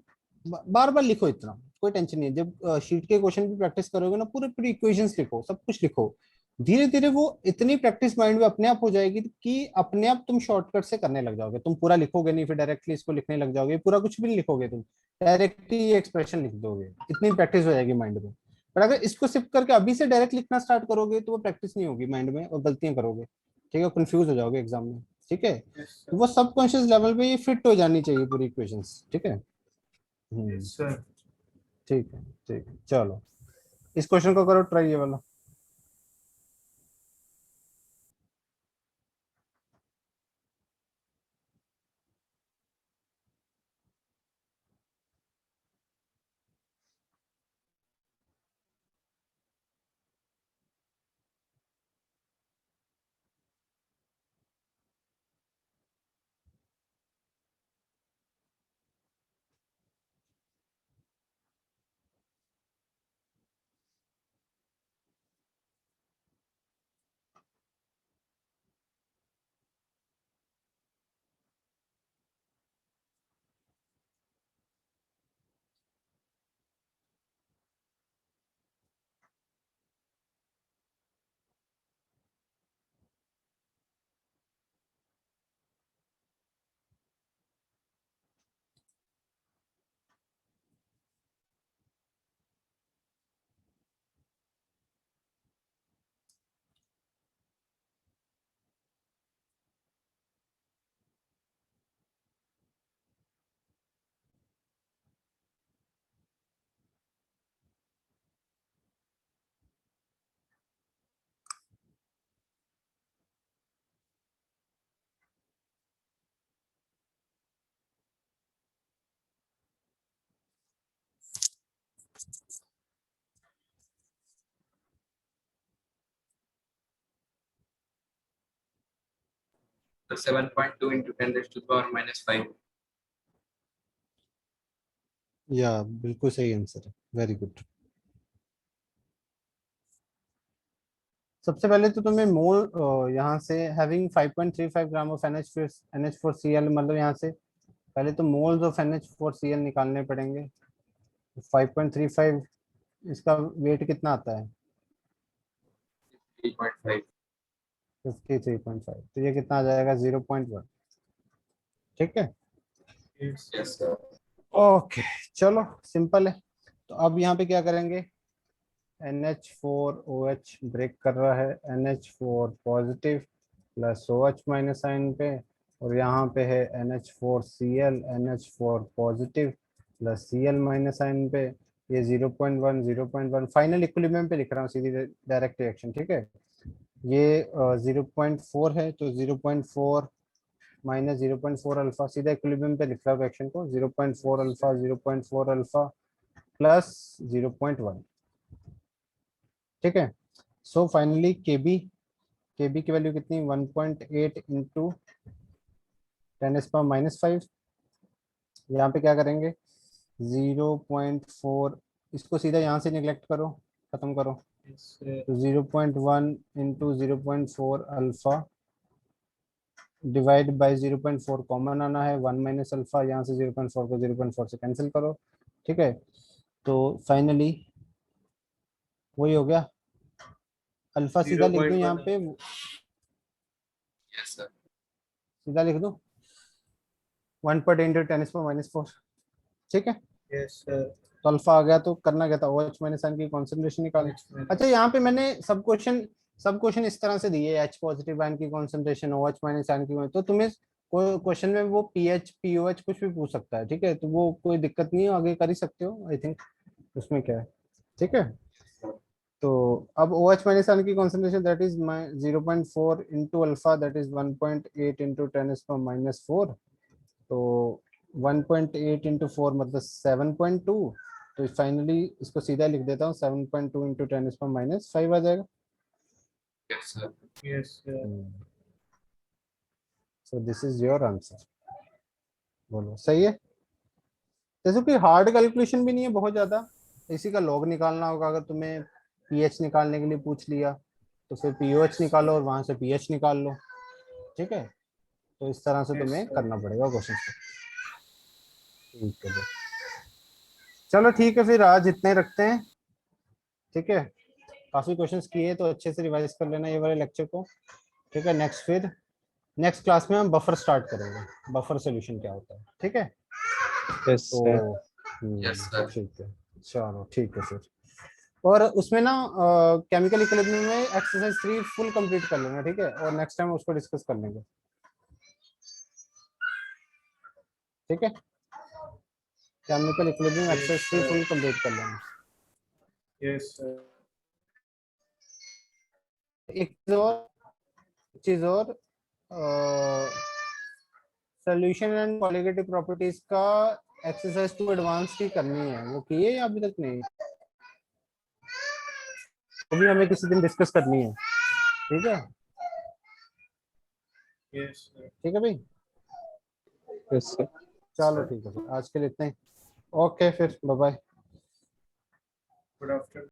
S1: बार बार लिखो इतना, कोई टेंशन नहीं है, जब शीट के क्वेश्चन की प्रैक्टिस करोगे ना, पूरे पूरे इक्वेशंस लिखो, सब कुछ लिखो, धीरे धीरे वो इतनी प्रैक्टिस माइंड में अपने आप हो जाएगी कि अपने आप तुम शॉर्टकट से करने लग जाओगे, तुम पूरा लिखोगे नहीं फिर डायरेक्टली इसको लिखने लग जाओगे, पूरा कुछ भी नहीं लिखोगे तुम, डायरेक्टली ये एक्सप्रेशन लिख दोगे, इतनी प्रैक्टिस हो जाएगी माइंड में। पर अगर इसको सिप करके अभी से डायरेक्ट लिखना स्टार्ट करोगे तो वो प्रैक्टिस नहीं होगी माइंड में और गलतियां करोगे, ठीक है, कंफ्यूज हो जाओगे एग्जाम में, ठीक है।
S2: Yes,
S1: तो
S2: sir.
S1: वो सबकॉन्शियस लेवल पे ये फिट हो जानी चाहिए पूरी इक्वेशंस, ठीक है।
S2: Yes, sir.
S1: ठीक है, ठीक है, चलो इस क्वेश्चन को करो ट्राई, ये वाला।
S5: So 7.2 into 10 raised to the power minus 5.
S1: या बिल्कुल सही आंसर है, वेरी गुड। सबसे पहले तो तुम्हें मोल यहाँ से हैविंग 5.35 ग्राम ऑफ NH4Cl, मतलब यहाँ से पहले तो मोल्स ऑफ NH4Cl निकालने पड़ेंगे। 5.35, इसका वेट कितना आता है?
S5: 3.5.
S1: 53.5, तो ये कितना आ जाएगा? 0.1। ठीक है,
S2: Yes.
S5: Yes, sir.
S1: ओके चलो सिंपल है। तो अब यहाँ पे क्या करेंगे? NH4OH ब्रेक कर रहा है, NH4 positive plus OH minus sign पे, और यहाँ पे है NH4Cl, NH4 positive plus Cl minus sign पे। ये 0.1 0.1 फाइनल इक्विलिब्रियम पे लिख रहा हूँ, सीधी डायरेक्ट रिएक्शन। ठीक है, ये 0.4 है, तो 0.4 माइनस 0.4 अल्फा, सीधा इक्विलिब्रियम पे लिख रहा हूँ रिएक्शन को। 0.4 अल्फा 0.4 अल्फा प्लस 0.1। ठीक है, सो फाइनली केबी की वैल्यू कितनी? 1.8 इंटू 10⁻⁻5। यहाँ पे क्या करेंगे? 0.4, इसको सीधा यहाँ से निगलेक्ट करो, खत्म करो।
S2: Yes, sir.
S1: तो 0.1 into 0.4 alpha divide by 0.4 common आना है, 1 माइनस अल्फा, यहाँ से 0.4 को 0.4 से कैंसिल करो। ठीक है, तो फाइनली वही हो गया। अल्फा सीधा लिख दूं यहाँ
S2: 0.1.
S1: पे,
S5: Yes, sir.
S1: सीधा लिख दूं 1.8 इंटू 10⁻⁴। ठीक है,
S2: Yes, sir.
S1: तो अल्फा आ गया, तो करना क्या था? OH माइनस आयन की कॉन्सेंट्रेशन निकालनी।
S2: H minus.
S1: अच्छा, यहाँ पे मैंने सब क्वेश्चन इस तरह से दिए, H पॉजिटिव आयन की कॉन्सेंट्रेशन, OH माइनस आयन की, तो तुम्हें क्वेश्चन में वो पीएच पीओएच कुछ भी पूछ सकता है। ठीक है, तो वो कोई दिक्कत नहीं है, आगे कर ही सकते हो आई थिंक, उसमें क्या है। ठीक है, तो अब OH माइनस आयन की concentration that is 0.4 into alpha, that is 1.8 into 10⁻⁴। तो 1.8 इंटू 4 मतलब 7.2। तो फाइनली इसको सीधा लिख देता हूँ, 7.2 इंटू 10⁻⁵ आ जाएगा।
S5: Yes, sir.
S2: Yes, sir.
S1: So this is your answer. बोलो सही है। जैसे कोई हार्ड कैलकुलेशन भी नहीं है बहुत ज्यादा, इसी का लॉग निकालना होगा। अगर तुम्हें पीएच निकालने के लिए पूछ लिया तो फिर पीओएच निकालो और वहां से पीएच निकाल लो। ठीक है, तो इस तरह से
S2: Yes,
S1: तुम्हें
S2: sir.
S1: करना पड़ेगा क्वेश्चन को। ठीक है भाई। चलो ठीक है, फिर आज इतने रखते हैं। ठीक है, काफी क्वेश्चंस किए, तो अच्छे से रिवाइज कर लेना ये वाले लेक्चर को। ठीक है, नेक्स्ट क्लास में हम बफर स्टार्ट करेंगे, बफर सॉल्यूशन क्या होता है। ठीक है,
S3: यस
S1: तो
S3: सर।
S5: Yes, sir.
S1: ठीक है, चलो ठीक है फिर। और उसमें ना केमिकल इक्विलिब्रियम में एक्सरसाइज 3 फुल कंप्लीट कर लेना। ठीक है, और नेक्स्ट टाइम उसको डिस्कस कर लेंगे। ठीक है, chemical equilibrium
S2: Yes,
S1: exercise 3
S2: sir.
S1: Full complete कर लेंगे।
S2: Yes, sir.
S1: एक चीज और सोल्यूशन एंड कॉलिगेटिव प्रॉपर्टीज का एक्सरसाइज 2 एडवांस की करनी है, वो की है या अभी तक नहीं? वो भी हमें किसी दिन डिस्कस करनी है। ठीक है,
S2: Yes, sir.
S1: ठीक है भाई,
S3: यस सर।
S1: चलो ठीक है, फिर आज के लिए इतना ही। ओके, फिर बाय बाय।
S2: Good afternoon.